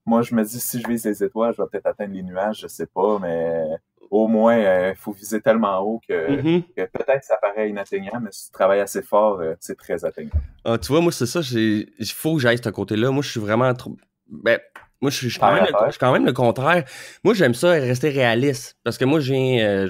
Moi, je me dis, si je vise les étoiles, je vais peut-être atteindre les nuages, je sais pas, mais au moins, il faut viser tellement haut que peut-être ça paraît inatteignable, mais si tu travailles assez fort, c'est très atteignable. Ah, tu vois, moi, c'est ça, il faut que j'aille de ce côté-là. Moi, je suis vraiment trop... moi, je suis quand même le contraire. Moi, j'aime ça rester réaliste. Parce que moi, j'ai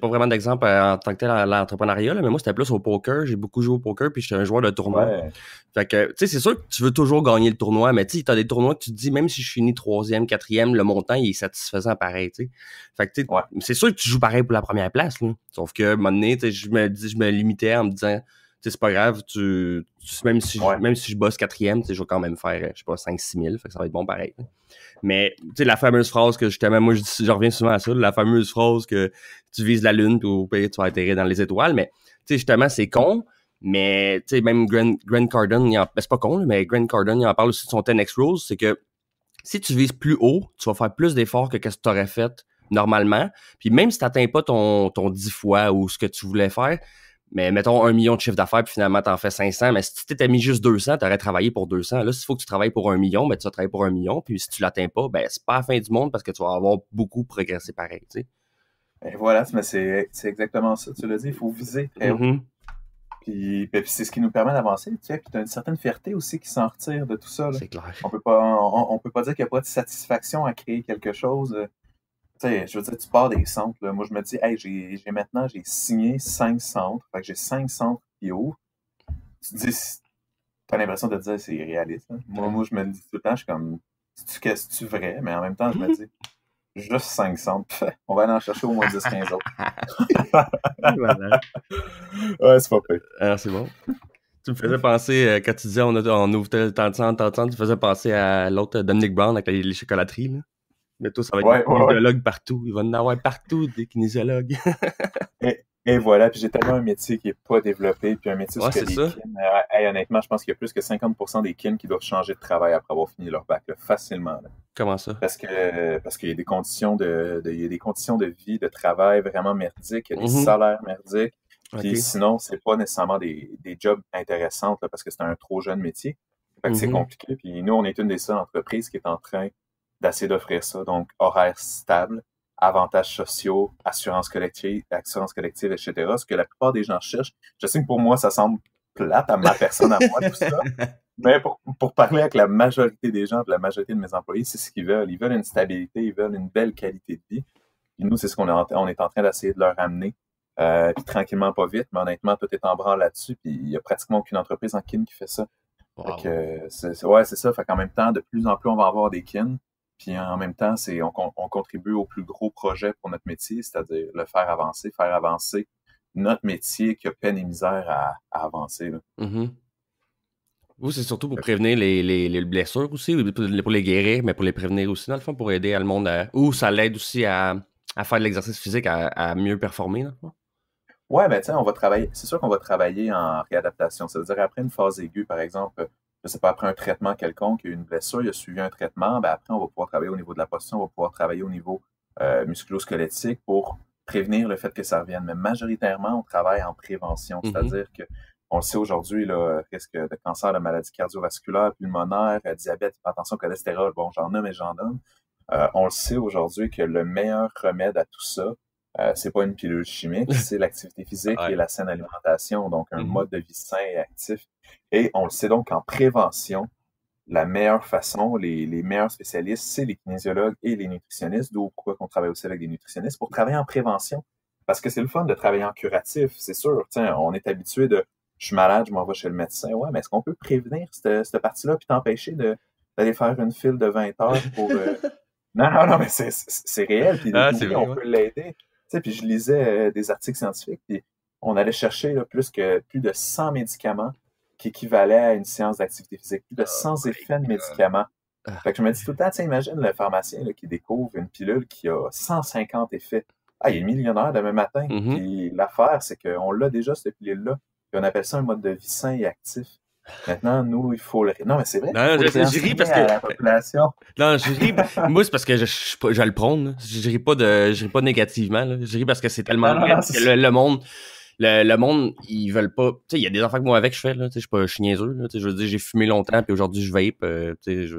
pas vraiment d'exemple en tant que tel à l'entrepreneuriat, mais moi, c'était plus au poker. J'ai beaucoup joué au poker, puis j'étais un joueur de tournoi. Ouais. Fait que, tu sais, c'est sûr que tu veux toujours gagner le tournoi, mais tu sais, t'as des tournois que tu te dis, même si je finis 3e, 4e, le montant, il est satisfaisant pareil, tu sais. Fait que, tu sais, c'est sûr que tu joues pareil pour la première place, là. Sauf que, à un moment donné, tu sais, je me limitais en me disant, tu sais, c'est pas grave, même si je bosse 4e, tu sais, je vais quand même faire, je sais pas, 5-6 000, fait que ça va être bon pareil. Mais, tu sais, la fameuse phrase que justement, moi, je reviens souvent à ça, la fameuse phrase que tu vises la lune, puis au pire, tu vas atterrir dans les étoiles, mais, tu sais, justement, c'est con, mais, tu sais, même Grant Cardone, c'est pas con, mais Grant Cardone, il en parle aussi de son 10X Rules, c'est que si tu vises plus haut, tu vas faire plus d'efforts que ce que tu aurais fait normalement, puis même si tu n'atteins pas ton 10 fois ou ce que tu voulais faire, mais mettons 1 million de chiffre d'affaires, puis finalement, t'en fais 500. Mais si tu t'étais mis juste 200, t'aurais travaillé pour 200. Là, s'il faut que tu travailles pour 1 million, tu vas travailler pour 1 million. Puis si tu l'atteins pas, c'est pas la fin du monde parce que tu vas avoir beaucoup progressé pareil, tu sais. Et voilà, mais c'est exactement ça. Tu l'as dit, il faut viser très haut. Puis c'est ce qui nous permet d'avancer, tu sais. Puis tu as une certaine fierté aussi qui s'en retire de tout ça. Là. C'est clair. On peut pas dire qu'il n'y a pas de satisfaction à créer quelque chose. Tu sais, je veux dire, tu pars des centres. Là. Moi, je me dis, hey, j'ai signé 5 centres. Fait que j'ai 5 centres qui ouvrent. Tu te dis, t'as l'impression de te dire, c'est irréaliste. Hein? Moi, je me dis tout le temps, je suis comme, c'est-tu vrai? Mais en même temps, je me dis, juste 5 centres. On va aller en chercher au moins 10-15 autres. Voilà. Ouais, c'est pas pire. Alors, c'est bon. Tu me faisais penser, quand tu disais on ouvre tant de centres, tu faisais penser à l'autre Dominic Brown avec les chocolateries, là. Mais toi, ça va être des kinésiologues partout. Il va en avoir partout, des kinésiologues. et voilà, puis j'ai tellement un métier qui n'est pas développé, puis un métier où c'est ça. Honnêtement, je pense qu'il y a plus que 50% des kins qui doivent changer de travail après avoir fini leur bac, là, facilement. Là. Comment ça? Parce qu'il y a des conditions de vie, de travail vraiment merdiques, il y a des salaires merdiques, puis sinon, c'est pas nécessairement des jobs intéressants, là, parce que c'est un trop jeune métier. Fait que c'est compliqué, puis nous, on est une des seules entreprises qui est en train d'essayer d'offrir ça. Donc, horaire stable, avantages sociaux, assurance collective, etc. Ce que la plupart des gens cherchent. Je sais que pour moi, ça semble plate à ma personne, à moi, tout ça. Mais pour parler avec la majorité des gens, la majorité de mes employés, c'est ce qu'ils veulent. Ils veulent une stabilité, ils veulent une belle qualité de vie. Et nous, c'est ce qu'on est en train d'essayer de leur amener. Puis tranquillement, pas vite, mais honnêtement, tout est en branle là-dessus. Puis il n'y a pratiquement aucune entreprise en kin qui fait ça. Wow. Fait que, c'est ça. Fait qu'en même temps, de plus en plus, on va avoir des kins. Puis en même temps, on contribue au plus gros projet pour notre métier, c'est-à-dire faire avancer notre métier qui a peine et misère à avancer. Là. Vous, c'est surtout pour prévenir les blessures aussi, pour les guérir, mais pour les prévenir aussi, dans le fond, pour aider le monde ou ça l'aide aussi à faire de l'exercice physique, à mieux performer, dans le fond? Ouais, ben tu sais, c'est sûr qu'on va travailler en réadaptation. Ça veut dire après une phase aiguë, par exemple, je sais pas, après un traitement quelconque, il y a eu une blessure, il a suivi un traitement, après, on va pouvoir travailler au niveau de la posture, on va pouvoir travailler au niveau musculo-squelettique pour prévenir le fait que ça revienne. Mais majoritairement, on travaille en prévention, c'est-à-dire que on le sait aujourd'hui, là, risque de cancer, de maladies cardiovasculaires, pulmonaires, diabète, hypertension, cholestérol, bon, j'en nomme et j'en donne. On le sait aujourd'hui que le meilleur remède à tout ça, c'est pas une pilule chimique, c'est l'activité physique et la saine alimentation, donc un mode de vie sain et actif. Et on le sait donc qu'en prévention, la meilleure façon, les meilleurs spécialistes, c'est les kinésiologues et les nutritionnistes, d'où pourquoi on travaille aussi avec des nutritionnistes, pour travailler en prévention. Parce que c'est le fun de travailler en curatif, c'est sûr. Tiens, on est habitué de « je suis malade, je m'en vais chez le médecin ». Ouais, mais est-ce qu'on peut prévenir cette partie-là puis t'empêcher d'aller faire une file de 20 heures pour... Non, mais c'est réel, puis on peut l'aider. sais, puis je lisais des articles scientifiques, puis on allait chercher là, plus de 100 médicaments qui équivalaient à une séance d'activité physique, plus de 100 effets de médicaments. Fait que je me dis tout le temps, imagine le pharmacien là, qui découvre une pilule qui a 150 effets. Ah, il est millionnaire demain matin. Puis l'affaire, c'est qu'on l'a déjà, cette pilule-là. Puis on appelle ça un mode de vie sain et actif. Maintenant, nous, il faut le... Non, mais c'est vrai. Non, je ris parce que... la population. Non, je ris. Moi, c'est parce que je le prône. Là. Je ris pas négativement. Là. Je ris parce que c'est tellement vrai. Parce que le monde... Le monde, ils veulent pas... Tu sais, il y a des affaires que moi avec je fais, là. Tu sais, je suis niaiseux, là. Tu sais, je veux dire, j'ai fumé longtemps, puis aujourd'hui, je vape. Tu sais,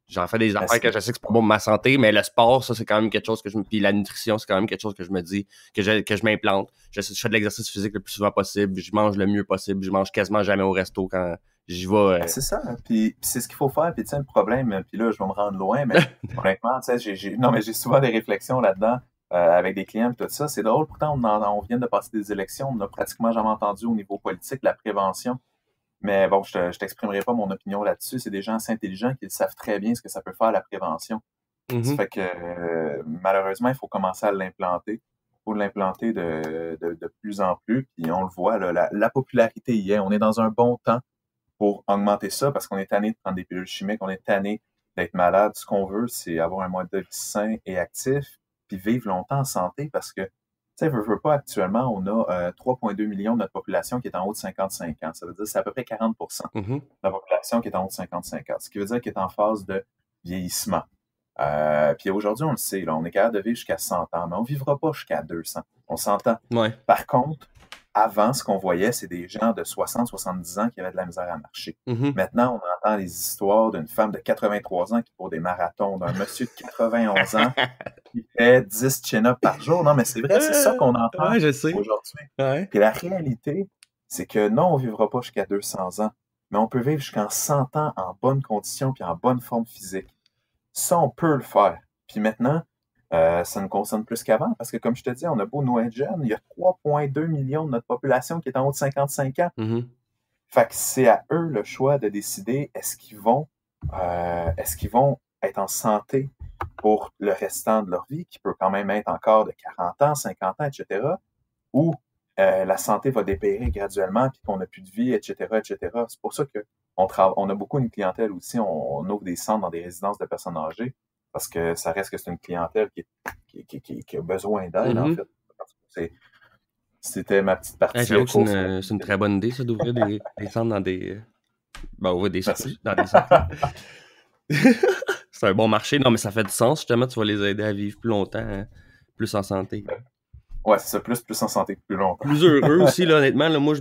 j'en fais des affaires que je sais que c'est pas bon pour ma santé, mais le sport, ça, c'est quand même quelque chose que je me... Puis la nutrition, c'est quand même quelque chose que je me dis, que je m'implante. Je fais de l'exercice physique le plus souvent possible, je mange le mieux possible, je mange quasiment jamais au resto quand j'y vais. C'est ça, puis c'est ce qu'il faut faire, puis tu sais, le problème, puis là, je vais me rendre loin, mais honnêtement, tu sais, j'ai souvent des réflexions là-dedans. Avec des clients et tout ça. C'est drôle, pourtant, on vient de passer des élections, on n'a pratiquement jamais entendu au niveau politique la prévention. Mais bon, je t'exprimerai pas mon opinion là-dessus. C'est des gens assez intelligents qui savent très bien ce que ça peut faire, la prévention. Ça fait que malheureusement, il faut commencer à l'implanter. Il faut l'implanter de plus en plus. Puis on le voit, là, la popularité y est. On est dans un bon temps pour augmenter ça parce qu'on est tanné de prendre des pilules chimiques, on est tanné d'être malade. Ce qu'on veut, c'est avoir un mode de vie sain et actif, puis vivre longtemps en santé parce que, tu sais, veux pas, actuellement, on a 3,2 millions de notre population qui est en haut de 55 ans. Ça veut dire que c'est à peu près 40 de la population qui est en haut de 55 ans, ce qui veut dire qu'elle est en phase de vieillissement. Puis aujourd'hui, on le sait, là, on est capable de vivre jusqu'à 100 ans, mais on ne vivra pas jusqu'à 200. On s'entend. Ouais. Par contre, avant, ce qu'on voyait, c'est des gens de 60-70 ans qui avaient de la misère à marcher. Maintenant, on entend les histoires d'une femme de 83 ans qui court des marathons, d'un monsieur de 91 ans qui fait 10 chin-ups par jour. Non, mais c'est vrai, c'est ça qu'on entend aujourd'hui. Ouais. Puis la réalité, c'est que non, on ne vivra pas jusqu'à 200 ans, mais on peut vivre jusqu'à 100 ans en bonne condition puis en bonne forme physique. Ça, on peut le faire. Puis maintenant, ça nous concerne plus qu'avant, parce que comme je te dis, on a beau nous être jeunes, il y a 3,2 millions de notre population qui est en haut de 55 ans. Fait que c'est à eux le choix de décider est-ce qu'ils vont être en santé pour le restant de leur vie, qui peut quand même être encore de 40 ans, 50 ans, etc., ou la santé va dépérir graduellement, puis qu'on n'a plus de vie, etc., etc. C'est pour ça qu'on a beaucoup une clientèle aussi, on ouvre des centres dans des résidences de personnes âgées, parce que ça reste que c'est une clientèle qui a besoin d'aide, en fait. C'était ma petite partie. J'avoue que c'est une très bonne idée, ça, d'ouvrir des centres dans des... ouvrir des centres dans des centres. C'est un bon marché. Non, mais ça fait du sens, justement, tu vas les aider à vivre plus longtemps, hein, plus en santé. Ouais, c'est ça, plus en santé, plus longtemps. Plus heureux aussi, là, honnêtement. Là, moi,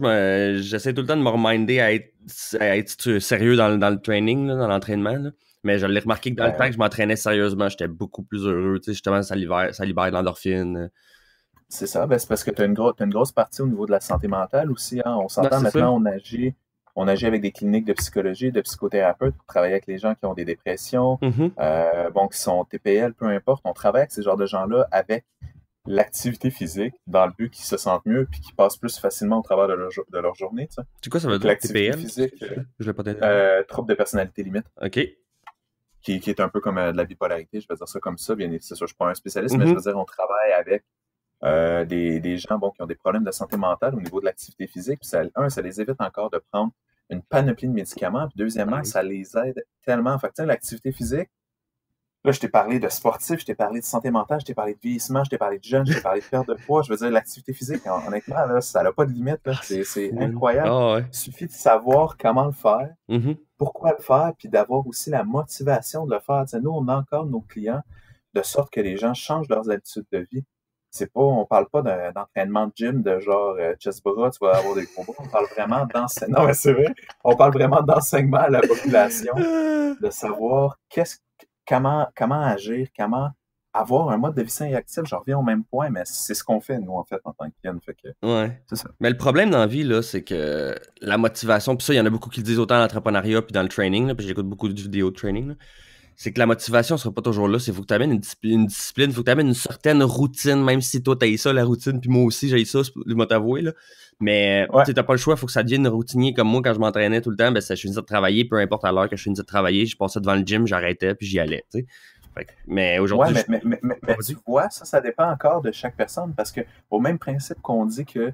j'essaie tout le temps de me reminder à être sérieux dans le training, là, dans l'entraînement, là. Mais je l'ai remarqué que dans le temps que je m'entraînais sérieusement, j'étais beaucoup plus heureux. Tu sais, justement, ça libère de l'endorphine. C'est ça, c'est parce que tu as une grosse partie au niveau de la santé mentale aussi. Hein. On s'entend maintenant, on agit avec des cliniques de psychologie, de psychothérapeutes pour travailler avec les gens qui ont des dépressions, qui sont TPL, peu importe. On travaille avec ces genres de gens-là avec l'activité physique dans le but qu'ils se sentent mieux puis qu'ils passent plus facilement au travers de leur journée. Tu sais. C'est quoi ça veut dire l'activité TPL? Physique, je l'ai pas trouble de personnalité limite. OK. Qui est un peu comme de la bipolarité, je vais dire ça comme ça. Bien c'est sûr, je ne suis pas un spécialiste, mais je veux dire, on travaille avec des gens qui ont des problèmes de santé mentale au niveau de l'activité physique. Puis ça les évite encore de prendre une panoplie de médicaments. Puis deuxièmement, ça les aide tellement. Fait que l'activité physique, là, je t'ai parlé de sportif, je t'ai parlé de santé mentale, je t'ai parlé de vieillissement, je t'ai parlé de jeunes, je t'ai parlé de perte de poids. Je veux dire, l'activité physique, honnêtement, là, ça n'a pas de limite. Là. C'est incroyable. Il suffit de savoir comment le faire, pourquoi le faire, puis d'avoir aussi la motivation de le faire. T'sais, nous, on encadre nos clients de sorte que les gens changent leurs habitudes de vie. On parle pas d'entraînement de gym de genre chest bras, tu vas avoir des combats. On parle vraiment d'enseignement. Non, mais c'est vrai. On parle vraiment d'enseignement à la population, de savoir comment agir, comment avoir un mode de vie sain et actif. Je reviens au même point, mais c'est ce qu'on fait, nous, en fait, en tant que client. C'est ça. Mais le problème dans la vie, là, c'est que la motivation, puis ça, il y en a beaucoup qui le disent autant dans l'entrepreneuriat puis dans le training, là, puis j'écoute beaucoup de vidéos de training, là. C'est que la motivation ne sera pas toujours là. Il faut que tu amènes une discipline, il faut que tu amènes une certaine routine, même si toi, tu as ça, la routine, puis moi aussi, j'ai ça, je vais t'avouer, là. Mais tu n'as pas le choix, il faut que ça devienne routinier comme moi quand je m'entraînais tout le temps. Je finissais de travailler, peu importe à l'heure que je finissais de travailler, je passais devant le gym, j'arrêtais, puis j'y allais. T'sais. Mais Ouais, aujourd'hui, mais tu vois, ça dépend encore de chaque personne parce que au même principe qu'on dit que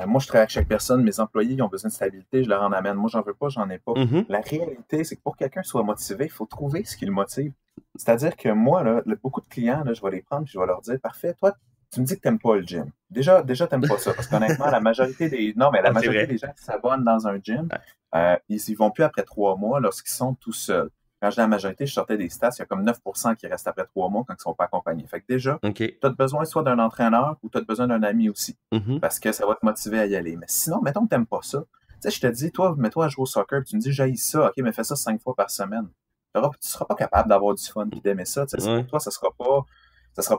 moi, je travaille avec chaque personne, mes employés ils ont besoin de stabilité, je leur en amène. Moi, j'en veux pas, j'en ai pas. Mhm. La réalité, c'est que pour que quelqu'un soit motivé, il faut trouver ce qui le motive. C'est-à-dire que moi, là, beaucoup de clients, là, je vais les prendre et je vais leur dire, parfait, toi, tu me dis que t'aimes pas le gym. Déjà, t'aimes pas ça. Parce qu'honnêtement, la majorité des. Non, mais la Ah, c'est majorité vrai. des gens qui s'abonnent dans un gym, Ouais. ils y vont plus après 3 mois lorsqu'ils sont tout seuls. Quand je dis la majorité, je sortais des stats, il y a comme 9% qui restent après 3 mois quand ils sont pas accompagnés. Fait que déjà, OK. tu as besoin soit d'un entraîneur ou tu as besoin d'un ami aussi. Mhm. Parce que ça va te motiver à y aller. Mais sinon, mettons que t'aimes pas ça. Tu sais, je te dis, toi, mets-toi à jouer au soccer, puis tu me dis, j'haïs ça, ok, mais fais ça 5 fois par semaine. Tu seras pas capable d'avoir du fun et d'aimer ça. Tu sais, pour Ouais. toi, ça sera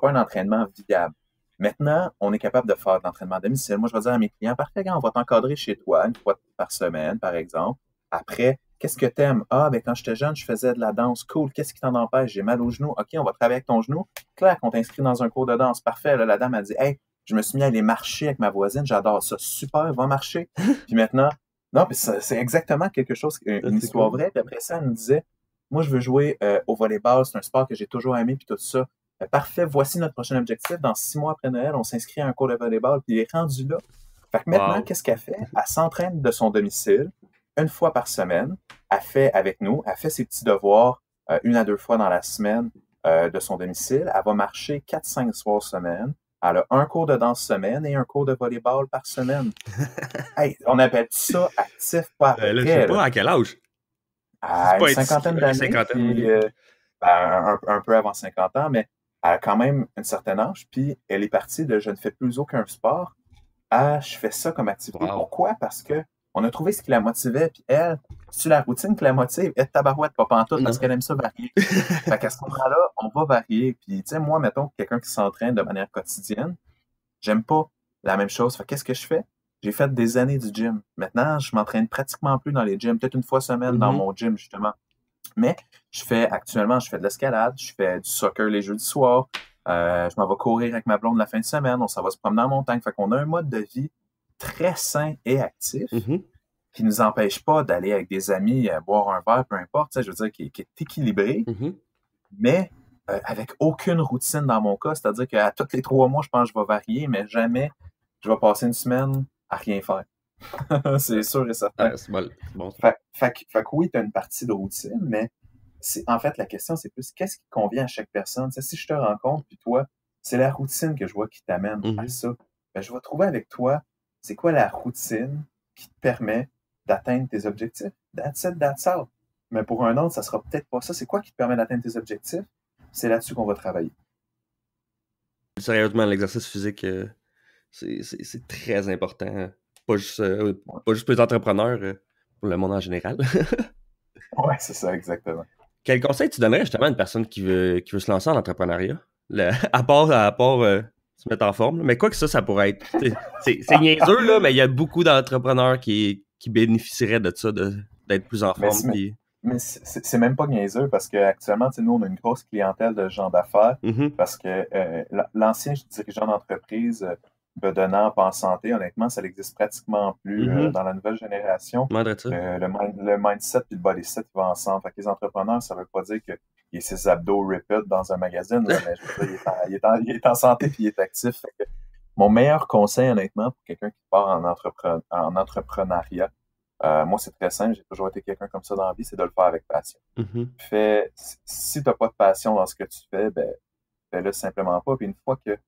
pas un entraînement viable. Maintenant, on est capable de faire de l'entraînement à domicile. Moi, je vais dire à mes clients, parfait, gars, on va t'encadrer chez toi 1 fois par semaine, par exemple. Après, qu'est-ce que t'aimes? Ah, ben quand j'étais jeune, je faisais de la danse. Cool. Qu'est-ce qui t'en empêche? J'ai mal au genou. OK, on va travailler avec ton genou. Claire, on t'inscrit dans un cours de danse. Parfait. Là, la dame a dit, hey, je me suis mis à aller marcher avec ma voisine. J'adore ça. Super, va marcher. Puis maintenant, non, puis c'est exactement quelque chose, Ça, une c'est histoire cool. vraie. Puis après ça, elle me disait, moi, je veux jouer au volleyball. C'est un sport que j'ai toujours aimé, puis tout ça. Parfait, voici notre prochain objectif. Dans 6 mois après Noël, on s'inscrit à un cours de volleyball, puis il est rendu là. Fait que maintenant, Wow. qu'est-ce qu'elle fait? Elle s'entraîne de son domicile 1 fois par semaine. Elle fait avec nous, elle fait ses petits devoirs 1 à 2 fois dans la semaine de son domicile. Elle va marcher 4-5 soirs semaine. Elle a un cours de danse semaine et un cours de volleyball par semaine. Hey, on appelle ça actif, pas à peu Là, je sais près, là. pas à quel âge. C'est À une pas être cinquantaine OK, d'années, 50 ans, puis OK. un peu avant 50 ans, mais elle a quand même un certain âge, puis elle est partie de je ne fais plus aucun sport à je fais ça comme activité. Wow. Pourquoi? Parce que on a trouvé ce qui la motivait, puis elle, c'est la routine qui la motive, elle tabarouette, pas pantoute, parce Non. qu'elle aime ça varier. Fait qu'à ce moment-là, on va varier. Puis, tu sais, moi, mettons, quelqu'un qui s'entraîne de manière quotidienne, j'aime pas la même chose. Fait qu'est-ce que je fais? J'ai fait des années du gym. Maintenant, je m'entraîne pratiquement plus dans les gyms, peut-être 1 fois semaine dans Mhm. mon gym, justement. Mais actuellement, je fais de l'escalade, je fais du soccer les jeudis soirs, je m'en vais courir avec ma blonde la fin de semaine, on s'en va se promener en montagne. Fait qu'on a un mode de vie très sain et actif Mhm. qui nous empêche pas d'aller avec des amis boire un verre, peu importe, tu sais, je veux dire, qui est équilibré, Mhm. mais avec aucune routine dans mon cas. C'est-à-dire qu'à tous les 3 mois, je pense que je vais varier, mais jamais je vais passer une semaine à rien faire. C'est sûr et certain. Ah, c'est bon, c'est bon, ça. Fait que oui, tu as une partie de routine, mais en fait, la question, c'est plus qu'est-ce qui convient à chaque personne? Tu sais, si je te rencontre, puis toi, c'est la routine que je vois qui t'amène à Mhm. ça. Ben, je vais trouver avec toi, c'est quoi la routine qui te permet d'atteindre tes objectifs? That's it, that's all. Mais pour un autre, ça sera peut-être pas ça. C'est quoi qui te permet d'atteindre tes objectifs? C'est là-dessus qu'on va travailler. Sérieusement, l'exercice physique, c'est très important. Pas juste, Ouais, pas juste pour les entrepreneurs, pour le monde en général. ouais, c'est ça, exactement. Quel conseil tu donnerais justement à une personne qui veut se lancer en entrepreneuriat? À part se mettre en forme. Mais quoi que ça pourrait être. C'est niaiseux, là, mais il y a beaucoup d'entrepreneurs qui bénéficieraient de ça, d'être plus en Mais, forme. Puis... mais c'est même pas niaiseux parce qu'actuellement, nous, on a une grosse clientèle de gens d'affaires Mhm. parce que l'ancien dirigeant d'entreprise bedonnant pas en santé, honnêtement, ça n'existe pratiquement plus Mhm. dans la nouvelle génération. M'aiderais ça. Le mindset et le body set vont ensemble. Fait que les entrepreneurs, ça veut pas dire qu'il y a ses abdos ripped dans un magazine, là, mais je veux dire, il est en santé et il est actif. Fait que mon meilleur conseil, honnêtement, pour quelqu'un qui part en entrepreneuriat, moi, c'est très simple. J'ai toujours été quelqu'un comme ça dans la vie, c'est de le faire avec passion. Mhm. Si tu n'as pas de passion dans ce que tu fais, ben, fais-le simplement pas. Puis une fois que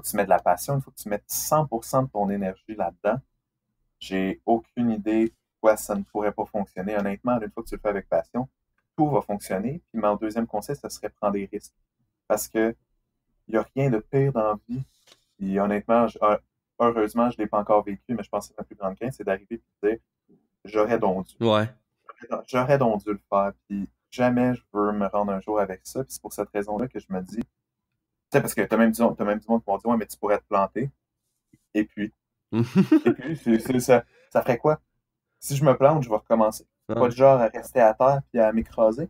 tu mets de la passion, une fois que tu mets 100% de ton énergie là-dedans, j'ai aucune idée pourquoi ça ne pourrait pas fonctionner. Honnêtement, une fois que tu le fais avec passion, tout va fonctionner. Puis mon deuxième conseil, ce serait prendre des risques. Parce que il n'y a rien de pire dans la vie. Et honnêtement, heureusement, je ne l'ai pas encore vécu, mais je pense que c'est ma plus grande crainte, c'est d'arriver et de dire j'aurais donc dû. Ouais. J'aurais donc dû le faire. Puis jamais je veux me rendre un jour avec ça. Puis c'est pour cette raison-là que je me dis, tu sais, parce que t'as même du monde qui vont dire, ouais, mais tu pourrais te planter. Et puis, et puis, ça ferait quoi? Si je me plante, je vais recommencer. Je suis pas Ouais. du genre à rester à terre puis à m'écraser.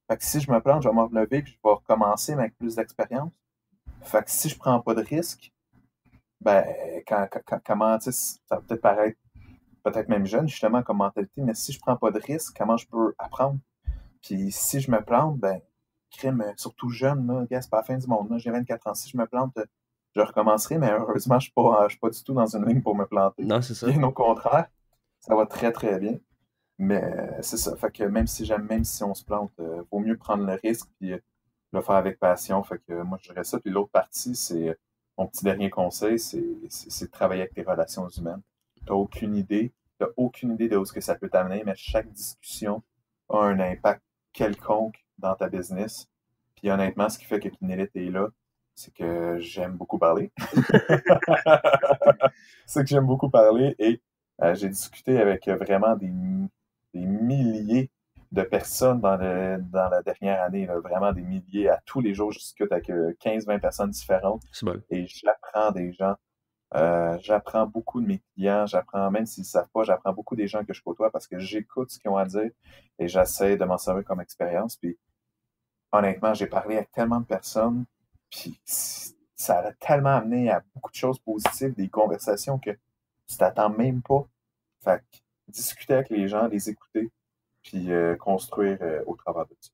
Fait que si je me plante, je vais me relever puis je vais recommencer, mais avec plus d'expérience. Fait que si je prends pas de risque, ben, comment, tu sais, ça va peut-être paraître, peut-être même jeune, justement, comme mentalité, mais si je prends pas de risque, comment je peux apprendre? Puis si je me plante, ben, crime, surtout jeune, là, gars, c'est pas la fin du monde. J'ai 24 ans. Si je me plante, je recommencerai, mais heureusement, je suis pas du tout dans une ligne pour me planter. Non, c'est ça. Bien au contraire, ça va très, très bien. Mais c'est ça. Fait que même si on se plante, vaut mieux prendre le risque puis le faire avec passion. Fait que moi, je dirais ça. Puis l'autre partie, c'est mon petit dernier conseil, c'est de travailler avec tes relations humaines. T'as aucune idée de où ce que ça peut t'amener, mais chaque discussion a un impact quelconque dans ta business. Puis honnêtement, ce qui fait que Kinelit est là, c'est que j'aime beaucoup parler. C'est que j'aime beaucoup parler et j'ai discuté avec vraiment des milliers de personnes dans la dernière année, là, vraiment des milliers. À tous les jours, je discute avec 15-20 personnes différentes. C'est bon. Et j'apprends des gens. J'apprends beaucoup de mes clients. J'apprends, même s'ils ne savent pas, j'apprends beaucoup des gens que je côtoie parce que j'écoute ce qu'ils ont à dire et j'essaie de m'en servir comme expérience. Puis honnêtement, j'ai parlé avec tellement de personnes, puis ça a tellement amené à beaucoup de choses positives, des conversations que tu t'attends même pas. Fait que discuter avec les gens, les écouter, puis construire au travers de ça.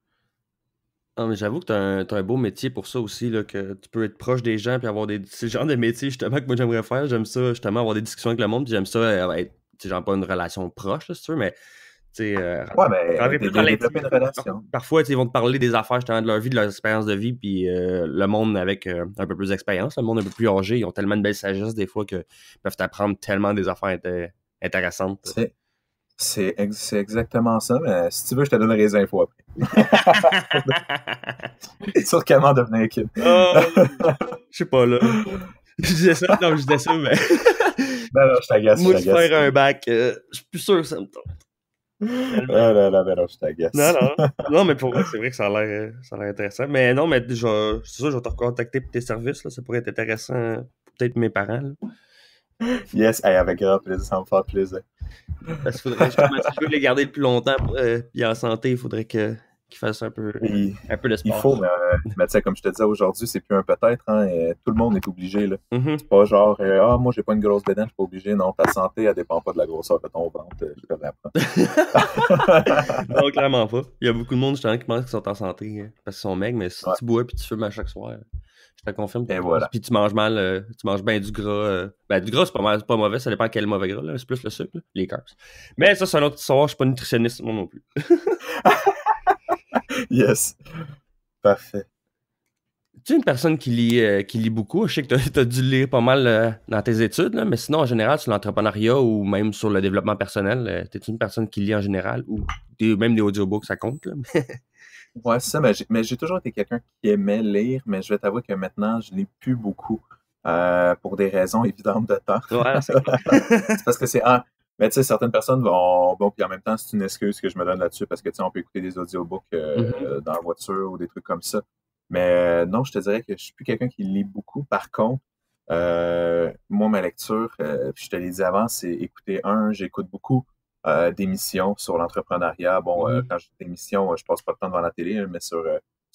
Non, mais j'avoue que t'as un beau métier pour ça aussi, là, que tu peux être proche des gens puis avoir des. C'est le genre de métier justement que moi j'aimerais faire. J'aime ça, justement, avoir des discussions avec le monde, puis j'aime ça être, genre pas une relation proche, là, si tu veux, mais ouais, mais développer une relation. Parfois, ils vont te parler des affaires justement de leur vie, de leur expérience de vie, puis le monde avec un peu plus d'expérience, le monde un peu plus âgé, ils ont tellement de belle sagesse des fois qu'ils peuvent t'apprendre tellement des affaires intéressantes. C'est exactement ça, mais si tu veux, je te donnerai les infos après. Sur comment devenir kid. Je sais pas, là. Je disais ça, mais... non, je t'agace. Moi, de faire un bac, je suis plus sûr que ça me tente. Non, je t'agace. Non, mais pour moi, c'est vrai que ça a l'air intéressant. Mais non, mais c'est sûr, je vais te recontacter pour tes services, là. Ça pourrait être intéressant pour peut-être mes parents, là. Yes, avec grand plaisir, ça me fait plaisir. Parce qu'il faudrait, justement, si je veux les garder le plus longtemps, puis en santé, il faudrait qu'ils fassent un peu de sport. Il faut, mais tu sais, comme je te disais aujourd'hui, c'est plus un peut-être, hein, tout le monde est obligé, là. C'est pas genre, moi, j'ai pas une grosse bédaine, je suis pas obligé. Non, ta santé, elle dépend pas de la grosseur de ton ventre, je te l'apprends. Non, clairement pas. Il y a beaucoup de monde, justement, qui pensent qu'ils sont en santé, hein, parce qu'ils sont maigres, mais si tu bois puis tu fumes à chaque soir, je te confirme. Et voilà. Puis tu manges mal, tu manges bien du gras. Du gras, c'est pas mauvais, ça dépend quel mauvais gras, là. C'est plus le sucre, là, les carbs. Mais ça, c'est un autre histoire, je suis pas nutritionniste, moi non plus. Yes. Parfait. Tu es une personne qui lit beaucoup. Je sais que tu as dû lire pas mal dans tes études, là, mais sinon, en général, sur l'entrepreneuriat ou même sur le développement personnel, tu es une personne qui lit en général ou même des audiobooks, ça compte, là. Ouais, c'est ça, mais j'ai toujours été quelqu'un qui aimait lire, mais je vais t'avouer que maintenant, je lis plus beaucoup pour des raisons évidentes de temps. Ouais, c'est c'est parce que c'est... mais tu sais, certaines personnes vont... Bon, puis en même temps, c'est une excuse que je me donne là-dessus parce que, tu sais, on peut écouter des audiobooks dans la voiture ou des trucs comme ça. Mais non, je te dirais que je suis plus quelqu'un qui lit beaucoup. Par contre, moi, ma lecture, puis je te l'ai dit avant, c'est écouter j'écoute beaucoup d'émissions sur l'entrepreneuriat. Bon, quand j'ai des émissions, je passe pas de temps devant la télé, mais sur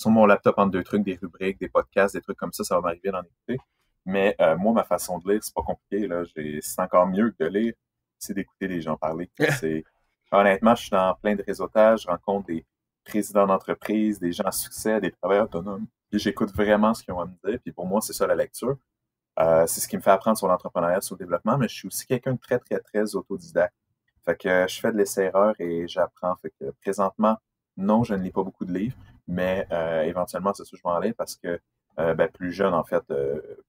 mon laptop entre deux trucs, des rubriques, des podcasts, des trucs comme ça va m'arriver d'en écouter. Mais moi, ma façon de lire, c'est pas compliqué, là. C'est encore mieux que de lire, c'est d'écouter les gens parler. Honnêtement, je suis dans plein de réseautage, je rencontre des présidents d'entreprise, des gens à succès, des travailleurs autonomes. Puis j'écoute vraiment ce qu'ils ont à me dire. Puis pour moi, c'est ça la lecture. C'est ce qui me fait apprendre sur l'entrepreneuriat, sur le développement, mais je suis aussi quelqu'un de très, très, très autodidacte. Fait que je fais de l'essai-erreur et j'apprends. Fait que présentement, non, je ne lis pas beaucoup de livres, mais éventuellement, c'est ça que je vais en lire parce que plus jeune, en fait,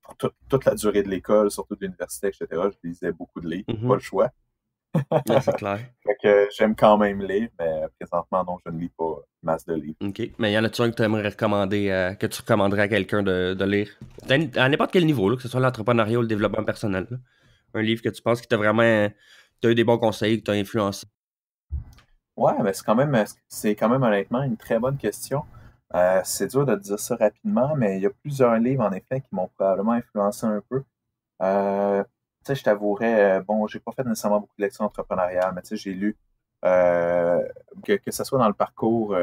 pour toute la durée de l'école, surtout de l'université, etc., je lisais beaucoup de livres, pas le choix. C'est clair. Fait que j'aime quand même lire, mais présentement, non, je ne lis pas masse de livres. OK. Mais y en a-tu un que tu aimerais recommander, que tu recommanderais à quelqu'un de lire? À n'importe quel niveau, là, que ce soit l'entrepreneuriat ou le développement personnel. Là. Un livre que tu penses qui t'a vraiment... Tu as eu des bons conseils, qui t'a influencé. Ouais, mais c'est quand même honnêtement une très bonne question. C'est dur de dire ça rapidement, mais il y a plusieurs livres, en effet, qui m'ont probablement influencé un peu. Tu sais, je t'avouerais, bon, j'ai pas fait nécessairement beaucoup de lectures entrepreneuriales, mais tu sais, j'ai lu, que ce soit dans le parcours,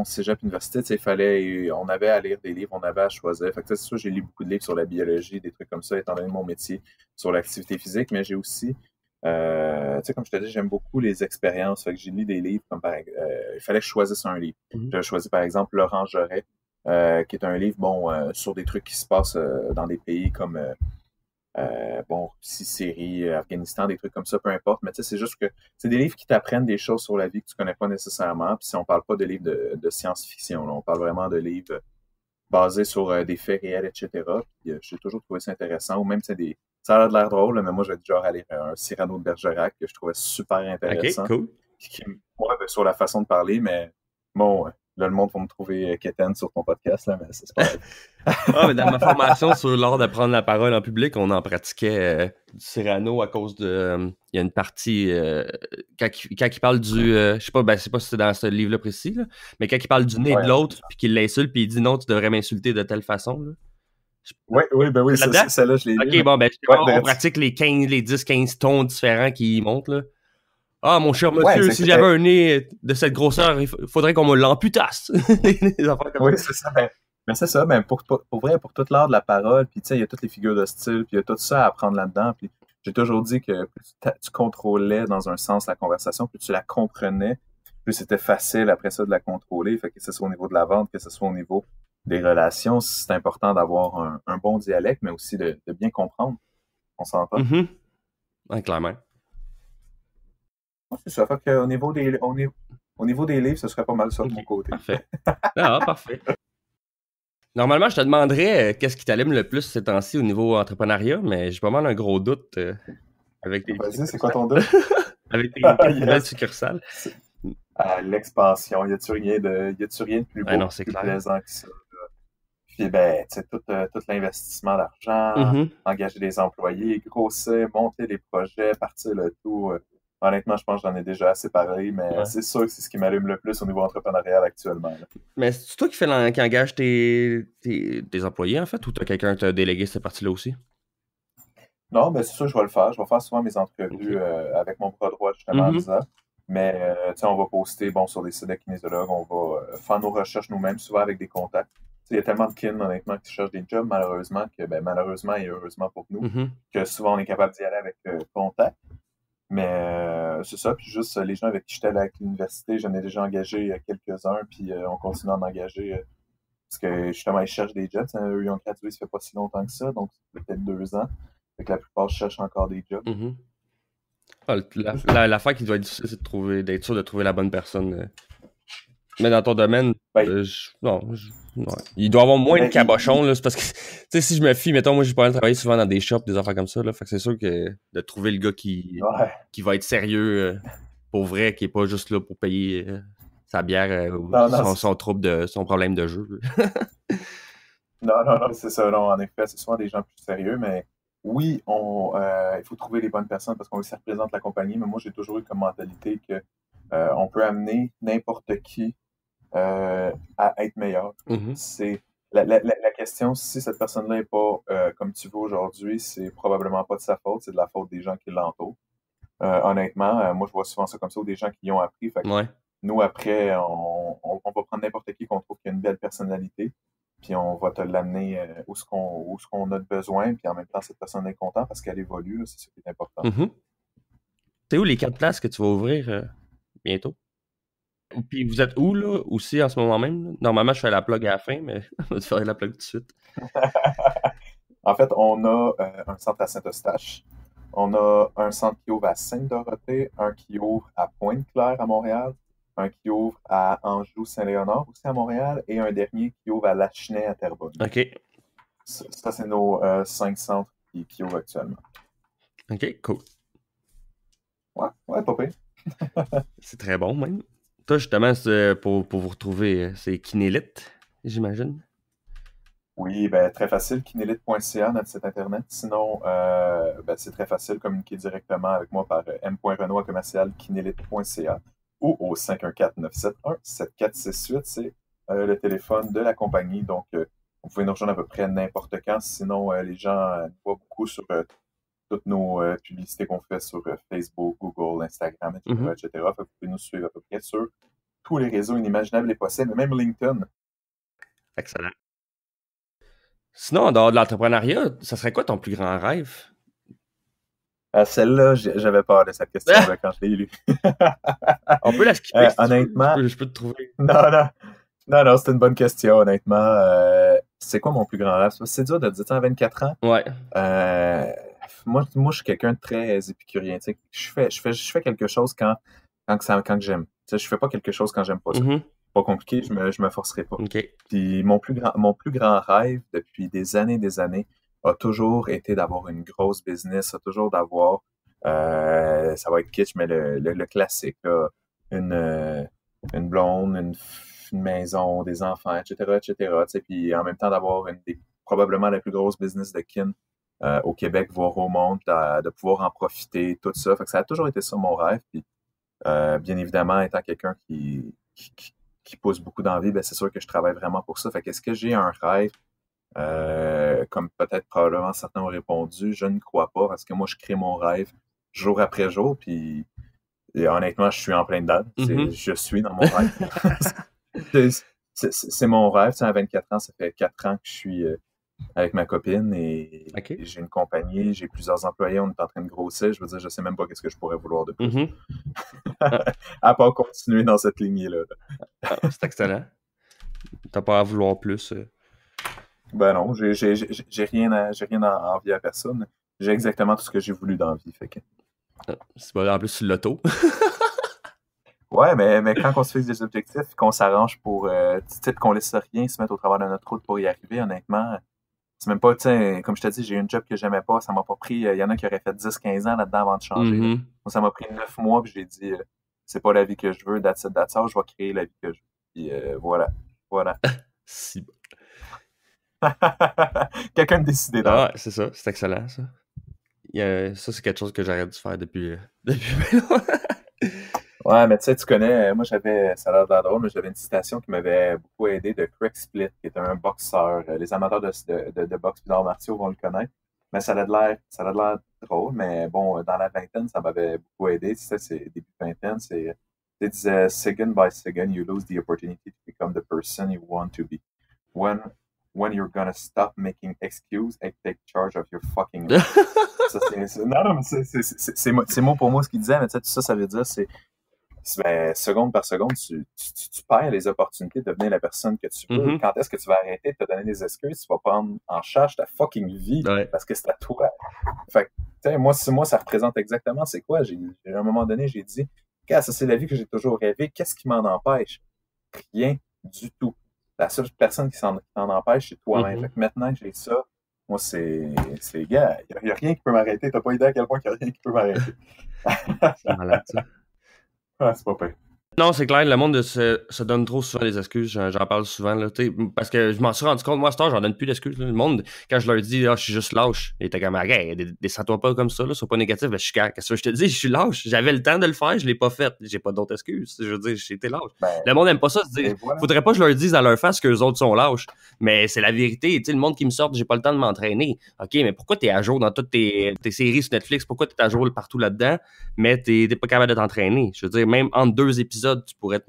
cégep, université, tu sais, on avait à lire des livres, on avait à choisir. Fait que, c'est sûr, j'ai lu beaucoup de livres sur la biologie, des trucs comme ça, étant donné mon métier, sur l'activité physique, mais j'ai aussi Comme je te dis, j'aime beaucoup les expériences. Fait que j'ai lu des livres comme il fallait que je choisisse un livre. J'ai choisi par exemple Laurent Jaurès, qui est un livre sur des trucs qui se passent dans des pays comme Syrie, Afghanistan, des trucs comme ça, peu importe. Mais c'est juste que c'est des livres qui t'apprennent des choses sur la vie que tu connais pas nécessairement. Puis si on parle pas de livres de science-fiction, là, on parle vraiment de livres basés sur des faits réels, etc. Puis j'ai toujours trouvé ça intéressant. Ou même, ça a l'air drôle, mais moi, j'ai genre à lire un Cyrano de Bergerac que je trouvais super intéressant. OK, cool. Sur la façon de parler, mais bon, là, le monde va me trouver quétaine sur ton podcast, là, mais c'est pas mais dans ma formation sur l'art de prendre la parole en public, on en pratiquait du Cyrano à cause de... Il y a une partie... quand il parle du... je sais pas si c'est dans ce livre-là précis, là, mais quand il parle du nez de l'autre, puis qu'il l'insulte, puis il dit « Non, tu devrais m'insulter de telle façon. » Oui, celle-là, je l'ai lu. OK, bon, on pratique les 10-15 tons différents qui montent, là. Ah, mon cher monsieur, si j'avais un nez de cette grosseur, il faudrait qu'on me l'amputasse. Oui, c'est ça. Mais c'est ça, pour vrai, pour toute l'art de la parole, puis il y a toutes les figures de style, puis il y a tout ça à apprendre là-dedans. Puis j'ai toujours dit que plus tu contrôlais dans un sens la conversation, plus tu la comprenais, plus c'était facile après ça de la contrôler. Fait que ce soit au niveau de la vente, que ce soit au niveau des relations, c'est important d'avoir un bon dialecte, mais aussi de bien comprendre. On s'entend. Oui, clairement. C'est ça. Fait qu'au niveau des livres, ce serait pas mal ça de mon côté. Parfait. Parfait. Normalement, je te demanderais qu'est-ce qui t'allume le plus ces temps-ci au niveau entrepreneuriat, mais j'ai pas mal un gros doute avec tes... Vas-y, c'est quoi ton doute? Avec tes nouvelles succursales. L'expansion. Y a-tu rien de plus beau, plus plaisant que ça? Puis, tout l'investissement d'argent, engager des employés, grossir, monter des projets, partir le tout. Honnêtement, je pense que j'en ai déjà assez parlé, mais c'est sûr que c'est ce qui m'allume le plus au niveau entrepreneurial actuellement. Là. Mais c'est toi qui engage tes employés, en fait, ou tu as quelqu'un qui t'a délégué cette partie-là aussi? Non, mais c'est sûr que je vais le faire. Je vais faire souvent mes entrevues avec mon bras droit, justement, en disant. Mais, on va poster sur des sites de kinésiologues, on va faire nos recherches nous-mêmes, souvent avec des contacts. Il y a tellement de kin, honnêtement, qui cherchent des jobs, malheureusement, malheureusement et heureusement pour nous, que souvent on est capable d'y aller avec contact. Mais c'est ça, puis juste les gens avec qui j'étais allé à l'université, j'en ai déjà engagé quelques-uns, puis on continue à en engager parce que justement, ils cherchent des jobs. Eux, ils ont gradué, ça fait pas si longtemps que ça, donc ça fait peut-être 2 ans. Fait que la plupart cherchent encore des jobs. L'affaire qui doit être difficile, c'est d'être sûr de trouver la bonne personne. Mais dans ton domaine, il doit y avoir moins de cabochons, là, c'est parce que, si je me fie, mettons, moi, j'ai pas mal travaillé souvent dans des shops, des affaires comme ça, là, fait que c'est sûr que de trouver le gars qui va être sérieux, pour vrai, qui est pas juste là pour payer sa bière ou son problème de jeu. Non, c'est ça, non, en effet, c'est souvent des gens plus sérieux, mais oui, il faut trouver les bonnes personnes parce qu'on ça représente la compagnie, mais moi, j'ai toujours eu comme mentalité que on peut amener n'importe qui à être meilleur. C'est la question, si cette personne-là n'est pas comme tu veux aujourd'hui, c'est probablement pas de sa faute, c'est de la faute des gens qui l'entourent. Honnêtement, moi, je vois souvent ça comme ça, ou des gens qui y ont appris. Fait que nous, après, on va prendre n'importe qui qu'on trouve qui a une belle personnalité, puis on va te l'amener où ce qu'on a de besoin, puis en même temps, cette personne est contente parce qu'elle évolue, c'est ce qui est important. C'est où les 4 places que tu vas ouvrir bientôt? Puis vous êtes où, là, aussi, en ce moment même? Normalement, je fais la plug à la fin, mais on va te faire la plug tout de suite. En fait, on a un centre à Saint-Eustache. On a un centre qui ouvre à Sainte-Dorothée, un qui ouvre à Pointe-Claire à Montréal, un qui ouvre à Anjou-Saint-Léonard aussi à Montréal, et un dernier qui ouvre à Lachenay à Terrebonne. OK. Ça, c'est nos 5 centres qui ouvrent actuellement. OK, cool. Ouais, pas pire. C'est très bon, même. Toi, justement, pour vous retrouver, c'est Kinélite, j'imagine? Oui, très facile, kinélite.ca, notre site internet. Sinon, c'est très facile, communiquer directement avec moi par m.renaud@kinélite.ca ou au 514-971-7468. C'est le téléphone de la compagnie. Donc, vous pouvez nous rejoindre à peu près n'importe quand. Sinon, les gens voient beaucoup sur toutes nos publicités qu'on fait sur Facebook, Google, Instagram, etc. etc. Fait que vous pouvez nous suivre à peu près sur tous les réseaux inimaginables et possibles, même LinkedIn. Excellent. Sinon, en dehors de l'entrepreneuriat, ça serait quoi ton plus grand rêve? Celle-là, j'avais peur de cette question-là quand je l'ai lue. On peut la skipper, honnêtement, je peux te trouver. Non, c'est une bonne question, honnêtement. C'est quoi mon plus grand rêve? C'est dur de dire, à 24 ans. Ouais. Moi, je suis quelqu'un de très épicurien. Je fais quelque chose quand j'aime. Je fais pas quelque chose quand j'aime pas ça. Pas compliqué, je me forcerai pas. Okay. Puis mon plus grand rêve depuis des années a toujours été d'avoir une grosse business, a toujours d'avoir, ça va être kitsch, mais le classique, là, une blonde, une maison, des enfants, etc. Puis en même temps d'avoir probablement la plus grosse business de kin au Québec, voire au monde, de pouvoir en profiter, tout ça. Fait que ça a toujours été ça mon rêve. Puis bien évidemment, étant quelqu'un qui pousse beaucoup d'envie, ben c'est sûr que je travaille vraiment pour ça. Fait que est-ce que j'ai un rêve? Comme peut-être probablement certains ont répondu, je ne crois pas parce que moi, je crée mon rêve jour après jour. Puis honnêtement, je suis en plein dedans. Je suis dans mon rêve. C'est mon rêve. À 24 ans, ça fait 4 ans que je suis avec ma copine et j'ai une compagnie, j'ai plusieurs employés, on est en train de grossir. Je veux dire, je sais même pas qu'est-ce que je pourrais vouloir de plus. À part continuer dans cette lignée-là. C'est excellent. T'as pas à vouloir plus. Ben non, j'ai rien à envier à personne. J'ai exactement tout ce que j'ai voulu dans la vie. Fait que... C'est pas en plus sur l'auto. Ouais, mais quand on se fixe des objectifs, qu'on s'arrange pour, qu'on laisse rien se mettre au travers de notre route pour y arriver, honnêtement, c'est même pas, comme je te dis, j'ai eu un job que j'aimais pas, ça m'a pas pris, il y en a qui auraient fait 10-15 ans là-dedans avant de changer. Moi, ça m'a pris 9 mois, puis j'ai dit, c'est pas la vie que je veux, that's it, je vais créer la vie que je veux. Puis voilà. Si bon. Quelqu'un de décidé dans. Ouais, c'est ça, c'est excellent, ça. Ça, c'est quelque chose que j'aurais dû faire depuis Ouais, mais tu connais, moi ça a l'air de la drôle, mais j'avais une citation qui m'avait beaucoup aidé de Craig Split, qui est un boxeur. Les amateurs de boxe et d'arts martiaux vont le connaître. Mais ça a de l'air drôle, mais bon, dans la vingtaine, ça m'avait beaucoup aidé. Tu sais, c'est début vingtaine, il disait second by second, you lose the opportunity to become the person you want to be. When you're gonna stop making excuses and take charge of your fucking life. Non, mais c'est mot pour mot ce qu'il disait, mais tu sais, tout ça, ça veut dire, seconde par seconde, tu perds les opportunités de devenir la personne que tu veux. Quand est-ce que tu vas arrêter de te donner des excuses? Tu vas prendre en charge ta fucking vie parce que c'est à toi. Fait que, moi, ça représente exactement c'est quoi. À un moment donné, j'ai dit, ça c'est la vie que j'ai toujours rêvé. Qu'est-ce qui m'en empêche? Rien du tout. La seule personne qui s'en empêche, c'est toi-même. Fait que maintenant que j'ai ça, moi, gars, il n'y a rien qui peut m'arrêter. T'as pas idée à quel point il n'y a rien qui peut m'arrêter. C'est malade, ça. Ah, c'est pas pire. Non, c'est clair, le monde se donne trop souvent des excuses. J'en parle souvent, là, parce que je m'en suis rendu compte. Moi, à cette heure, j'en donne plus d'excuses. Là. Le monde, quand je leur dis, je suis juste lâche, ils étaient comme, descends-toi pas comme ça, là, sois pas négatif. Ben, qu'est-ce que je te dis? Je suis lâche. J'avais le temps de le faire, je l'ai pas fait. J'ai pas d'autres excuses. Je veux dire, j'ai été lâche. Le monde aime pas ça. Faudrait pas que je leur dise dans leur face qu'eux autres sont lâches. Mais c'est la vérité. Le monde qui me sort, j'ai pas le temps de m'entraîner. OK, mais pourquoi t'es à jour dans toutes tes séries sur Netflix? Pourquoi t'es à jour partout là-dedans? Mais t'es pas capable de t'entraîner. Je veux dire, même entre 2 épisodes, tu pourrais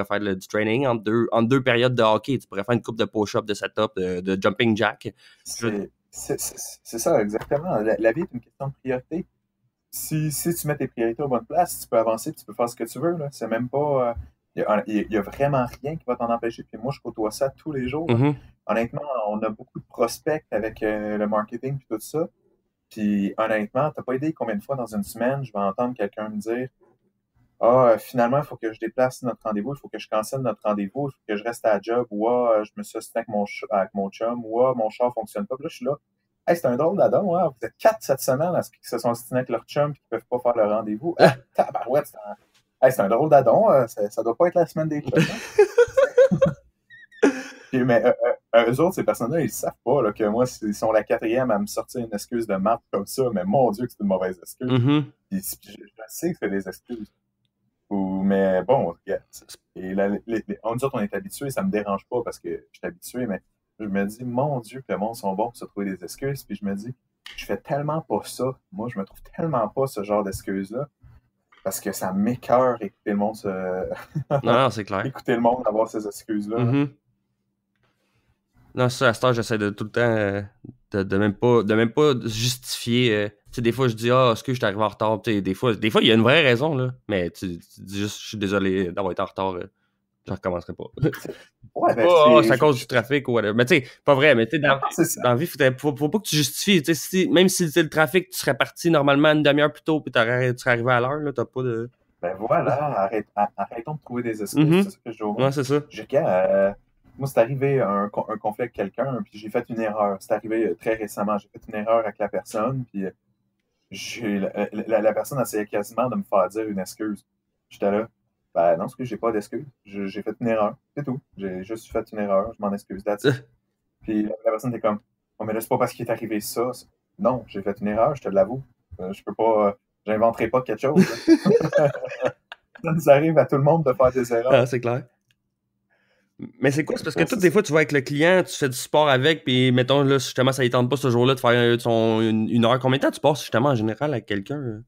faire du training entre deux périodes de hockey. Tu pourrais faire une coupe de push-up, de setup, de jumping jack. C'est ça, exactement. La vie est une question de priorité. Si tu mets tes priorités aux bonnes places, tu peux avancer, tu peux faire ce que tu veux. Là. C'est même pas... Il y a vraiment rien qui va t'en empêcher. Puis moi, je côtoie ça tous les jours. Honnêtement, on a beaucoup de prospects avec le marketing et tout ça. Puis honnêtement, t'as pas idée combien de fois dans une semaine, je vais entendre quelqu'un me dire finalement, il faut que je déplace notre rendez-vous, il faut que je cancelle notre rendez-vous, il faut que je reste à la job, ou je me suis assis avec mon chum, ou mon char fonctionne pas. Puis là, je suis là. Hey, c'est un drôle d'adon, hein? Vous êtes 4 cette semaine à qui se sont astinés avec leur chum et qui ne peuvent pas faire le rendez-vous. Tabarouette, c'est un drôle d'adon, ça doit pas être la semaine des chums. Mais eux autres, ces personnes-là, ils savent pas là, que moi, ils sont la 4e à me sortir une excuse de marque comme ça, mais mon Dieu, que c'est une mauvaise excuse. Puis, je sais que c'est des excuses. Mais bon, nous autres, on est habitués, ça me dérange pas parce que je suis habitué, mais je me dis, mon Dieu, que le monde sont bons pour se trouver des excuses, puis je me dis, je fais tellement pas ça. Moi, je me trouve tellement pas ce genre d'excuses-là parce que ça m'écoeure écouter le monde Non, c'est clair. écouter le monde avoir ces excuses-là. Non, ça, à cette heure, j'essaie de tout le temps de même pas justifier. Tu sais, des fois, je dis, est-ce que je suis arrivé en retard? Des fois, il y a une vraie raison, là. Mais tu dis juste, je suis désolé d'avoir été en retard. Je recommencerai pas. Ouais, C'est pas, c'est à cause du trafic ou whatever. Mais tu sais, pas vrai, mais tu sais, dans la vie, faut pas que tu justifies. Tu sais, même si c'est le trafic, tu serais parti normalement une demi-heure plus tôt, puis tu serais arrivé à l'heure, là, t'as pas de. Ben voilà, arrêtons de trouver des excuses, c'est ça que je dis au monde. Ouais, c'est ça. Moi, c'est arrivé un conflit avec quelqu'un, puis j'ai fait une erreur. C'est arrivé très récemment. J'ai fait une erreur avec la personne, puis la personne essayait quasiment de me faire dire une excuse. J'étais là, ben non, parce que j'ai pas d'excuse. J'ai fait une erreur, c'est tout. J'ai juste fait une erreur, je m'en excuse. Puis la personne était comme, oh, mais là, c'est pas parce qu'il est arrivé ça. Non, j'ai fait une erreur, je te l'avoue. Je peux pas, j'inventerai pas quelque chose. Ça nous arrive à tout le monde de faire des erreurs. Ah, c'est clair. Mais c'est quoi? C'est parce que toutes des fois, tu vas avec le client, tu fais du sport avec, puis mettons, là, justement, ça ne tente pas ce jour-là de faire une heure. Combien de temps tu passes justement en général avec quelqu'un?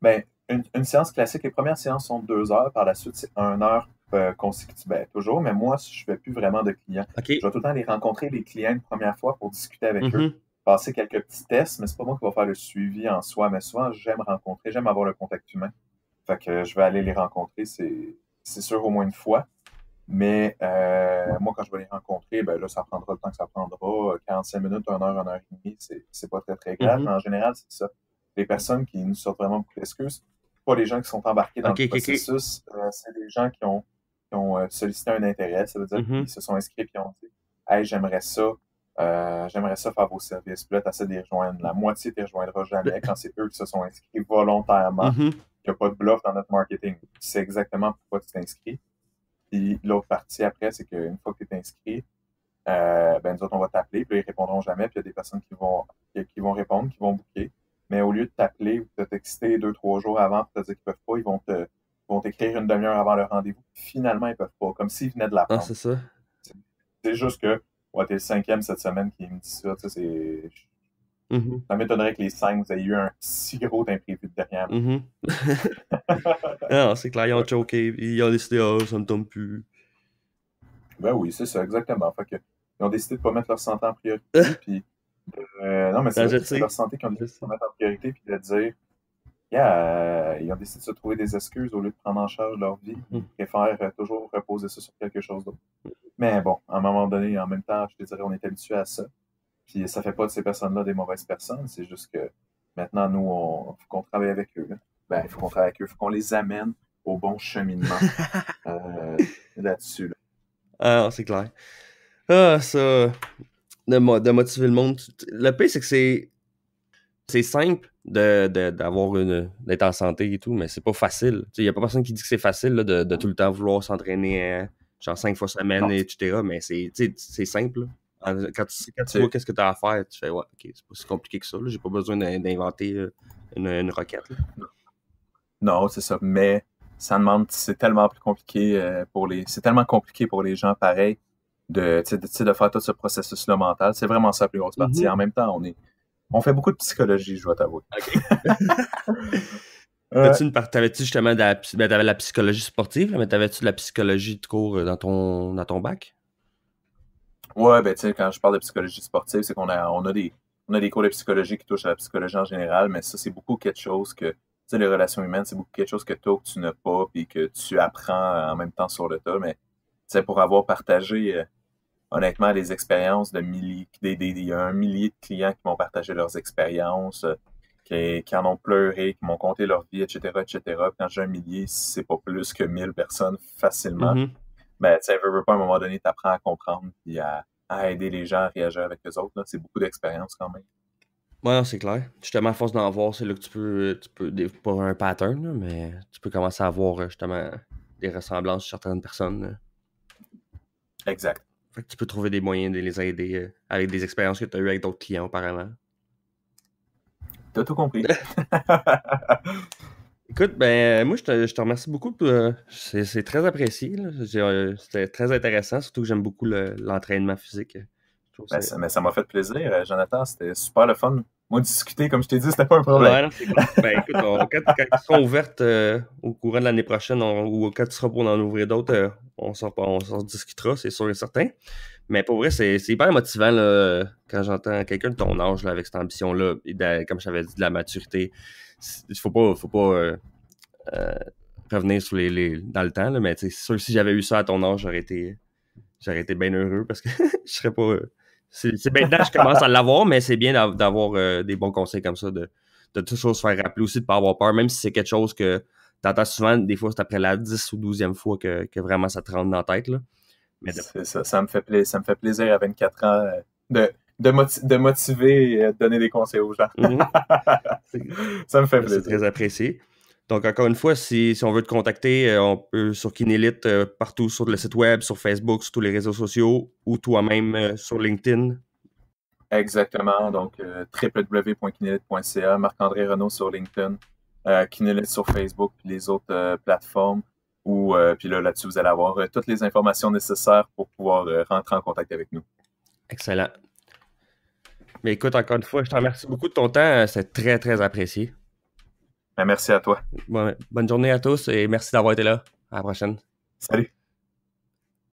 Ben, une séance classique, les premières séances sont 2 heures, par la suite, c'est 1 heure consécutive. Ben, toujours, mais moi, je ne fais plus vraiment de clients. Okay. Je vais tout le temps aller rencontrer les clients une première fois pour discuter avec eux, passer quelques petits tests, mais c'est pas moi qui vais faire le suivi en soi. Mais souvent, j'aime rencontrer, j'aime avoir le contact humain. Fait que je vais aller les rencontrer, c'est sûr, au moins une fois. Mais moi, quand je vais les rencontrer, ben là, ça prendra le temps que ça prendra. 45 minutes, 1 heure et demie, c'est pas très, très grave. Mais en général, c'est ça. Les personnes qui nous sortent vraiment beaucoup d'excuses, pas les gens qui sont embarqués dans le processus, c'est des gens qui ont sollicité un intérêt. Ça veut dire qu'ils se sont inscrits et qui ont dit « Hey, j'aimerais ça faire vos services. » Puis là, tu essaies de les rejoindre. La moitié ne les rejoindra jamais quand c'est eux qui se sont inscrits volontairement. Il n'y a pas de bluff dans notre marketing. C'est exactement pourquoi tu t'inscris. Puis l'autre partie après, c'est qu'une fois que tu es inscrit, ben nous autres, on va t'appeler, puis là, ils répondront jamais, puis il y a des personnes qui vont répondre, qui vont booker. Mais au lieu de t'appeler ou de te texter 2-3 jours avant pour te dire qu'ils peuvent pas, ils vont t'écrire une demi-heure avant le rendez-vous. Finalement, ils peuvent pas, comme s'ils venaient de l'apprendre. Ah, c'est ça. C'est juste que t'es le 5e cette semaine qui me dit ça. Tu sais, ça m'étonnerait que les 5, vous ayez eu un si gros imprévu derrière. Non, c'est clair, ils ont choqué, ils ont décidé, ça me tombe plus. Ben oui, c'est ça, exactement. Fait que, ils ont décidé de ne pas mettre leur santé en priorité. Puis, non, mais c'est leur santé qui ont décidé de mettre en priorité puis de dire, ils ont décidé de se trouver des excuses au lieu de prendre en charge leur vie. Ils préfèrent toujours reposer ça sur quelque chose d'autre. Mais bon, à un moment donné, en même temps, je te dirais, on est habitué à ça. Puis ça fait pas de ces personnes-là des mauvaises personnes. C'est juste que maintenant, nous, il faut qu'on travaille avec eux. Là. Ben, il faut qu'on travaille avec eux. Il faut qu'on les amène au bon cheminement là-dessus. Là. Ah, c'est clair. Ah, ça. De motiver le monde. Le pire, c'est que c'est simple d'être en santé et tout, mais c'est pas facile. Il n'y a pas personne qui dit que c'est facile là, de tout le temps vouloir s'entraîner genre 5 fois semaine, etc. Mais c'est simple. Là. Quand tu vois qu'est-ce que tu as à faire, tu fais, ouais, ok, c'est pas si compliqué que ça. J'ai pas besoin d'inventer une requête. Là. Non, c'est ça. Mais ça demande, c'est tellement plus compliqué c'est tellement compliqué pour les gens pareil de faire tout ce processus-là mental. C'est vraiment ça la plus grosse partie. En même temps, on fait beaucoup de psychologie, je dois t'avouer. OK. T'avais-tu justement t'avais la psychologie sportive, là, mais t'avais-tu de la psychologie de cours dans ton bac? Ouais, ben tu sais, quand je parle de psychologie sportive, c'est qu'on a des cours de psychologie qui touchent à la psychologie en général, mais ça, c'est beaucoup quelque chose que, tu sais, les relations humaines, c'est beaucoup quelque chose que toi, que tu n'as pas, puis que tu apprends en même temps sur le tas, mais tu sais, pour avoir partagé, honnêtement, les expériences de milliers, il y a 1 millier de clients qui m'ont partagé leurs expériences, qui en ont pleuré, qui m'ont conté leur vie, etc., etc. Puis quand j'ai 1 millier, c'est pas plus que 1000 personnes facilement. Ben, tu sais, veux pas, à un moment donné, t'apprends à comprendre puis à aider les gens à réagir avec eux autres. Là. C'est beaucoup d'expérience quand même. Ouais, c'est clair. Justement, à force d'en voir, c'est là que tu peux pas un pattern, là, mais tu peux commencer à voir justement des ressemblances sur certaines personnes. Exact. Fait que tu peux trouver des moyens de les aider avec des expériences que tu as eues avec d'autres clients auparavant. T'as tout compris. Écoute, ben moi je te remercie beaucoup. C'est très apprécié. C'était très intéressant, surtout que j'aime beaucoup l'entraînement physique. Mais ça m'a fait plaisir, Jonathan. C'était super le fun moi, discuter, comme je t'ai dit, c'était pas un problème. Ouais, non, c'est cool. Ben, écoute, quand elles seront ouvertes au courant de l'année prochaine, ou quand tu seras pour en ouvrir d'autres, on s'en discutera, c'est sûr et certain. Mais pour vrai, c'est hyper motivant là, quand j'entends quelqu'un de ton âge là, avec cette ambition-là, et comme je t'avais dit, de la maturité. Il faut pas revenir sur dans le temps, là, mais c'est sûr que si j'avais eu ça à ton âge, j'aurais été bien heureux parce que je serais pas. C'est maintenant que je commence à l'avoir, mais c'est bien d'avoir des bons conseils comme ça, de toujours se faire rappeler aussi, de ne pas avoir peur, même si c'est quelque chose que tu entends souvent, des fois c'est après la 10 ou 12e fois que vraiment ça te rentre dans la tête. Là. C'est ça, ça me fait plaisir à 24 ans de motiver et de donner des conseils aux gens. Ça me fait plaisir. C'est très apprécié. Donc, encore une fois, si on veut te contacter, on peut sur Kinélite, partout sur le site web, sur Facebook, sur tous les réseaux sociaux, ou toi-même sur LinkedIn. Exactement. Donc, www.kinélite.ca, Marc-André Renaud sur LinkedIn, Kinélite sur Facebook, puis les autres plateformes. Puis là-dessus, vous allez avoir toutes les informations nécessaires pour pouvoir rentrer en contact avec nous. Excellent. Mais écoute, encore une fois, je te remercie beaucoup de ton temps. C'est très, très apprécié. Merci à toi. Bonne journée à tous et merci d'avoir été là. À la prochaine. Salut.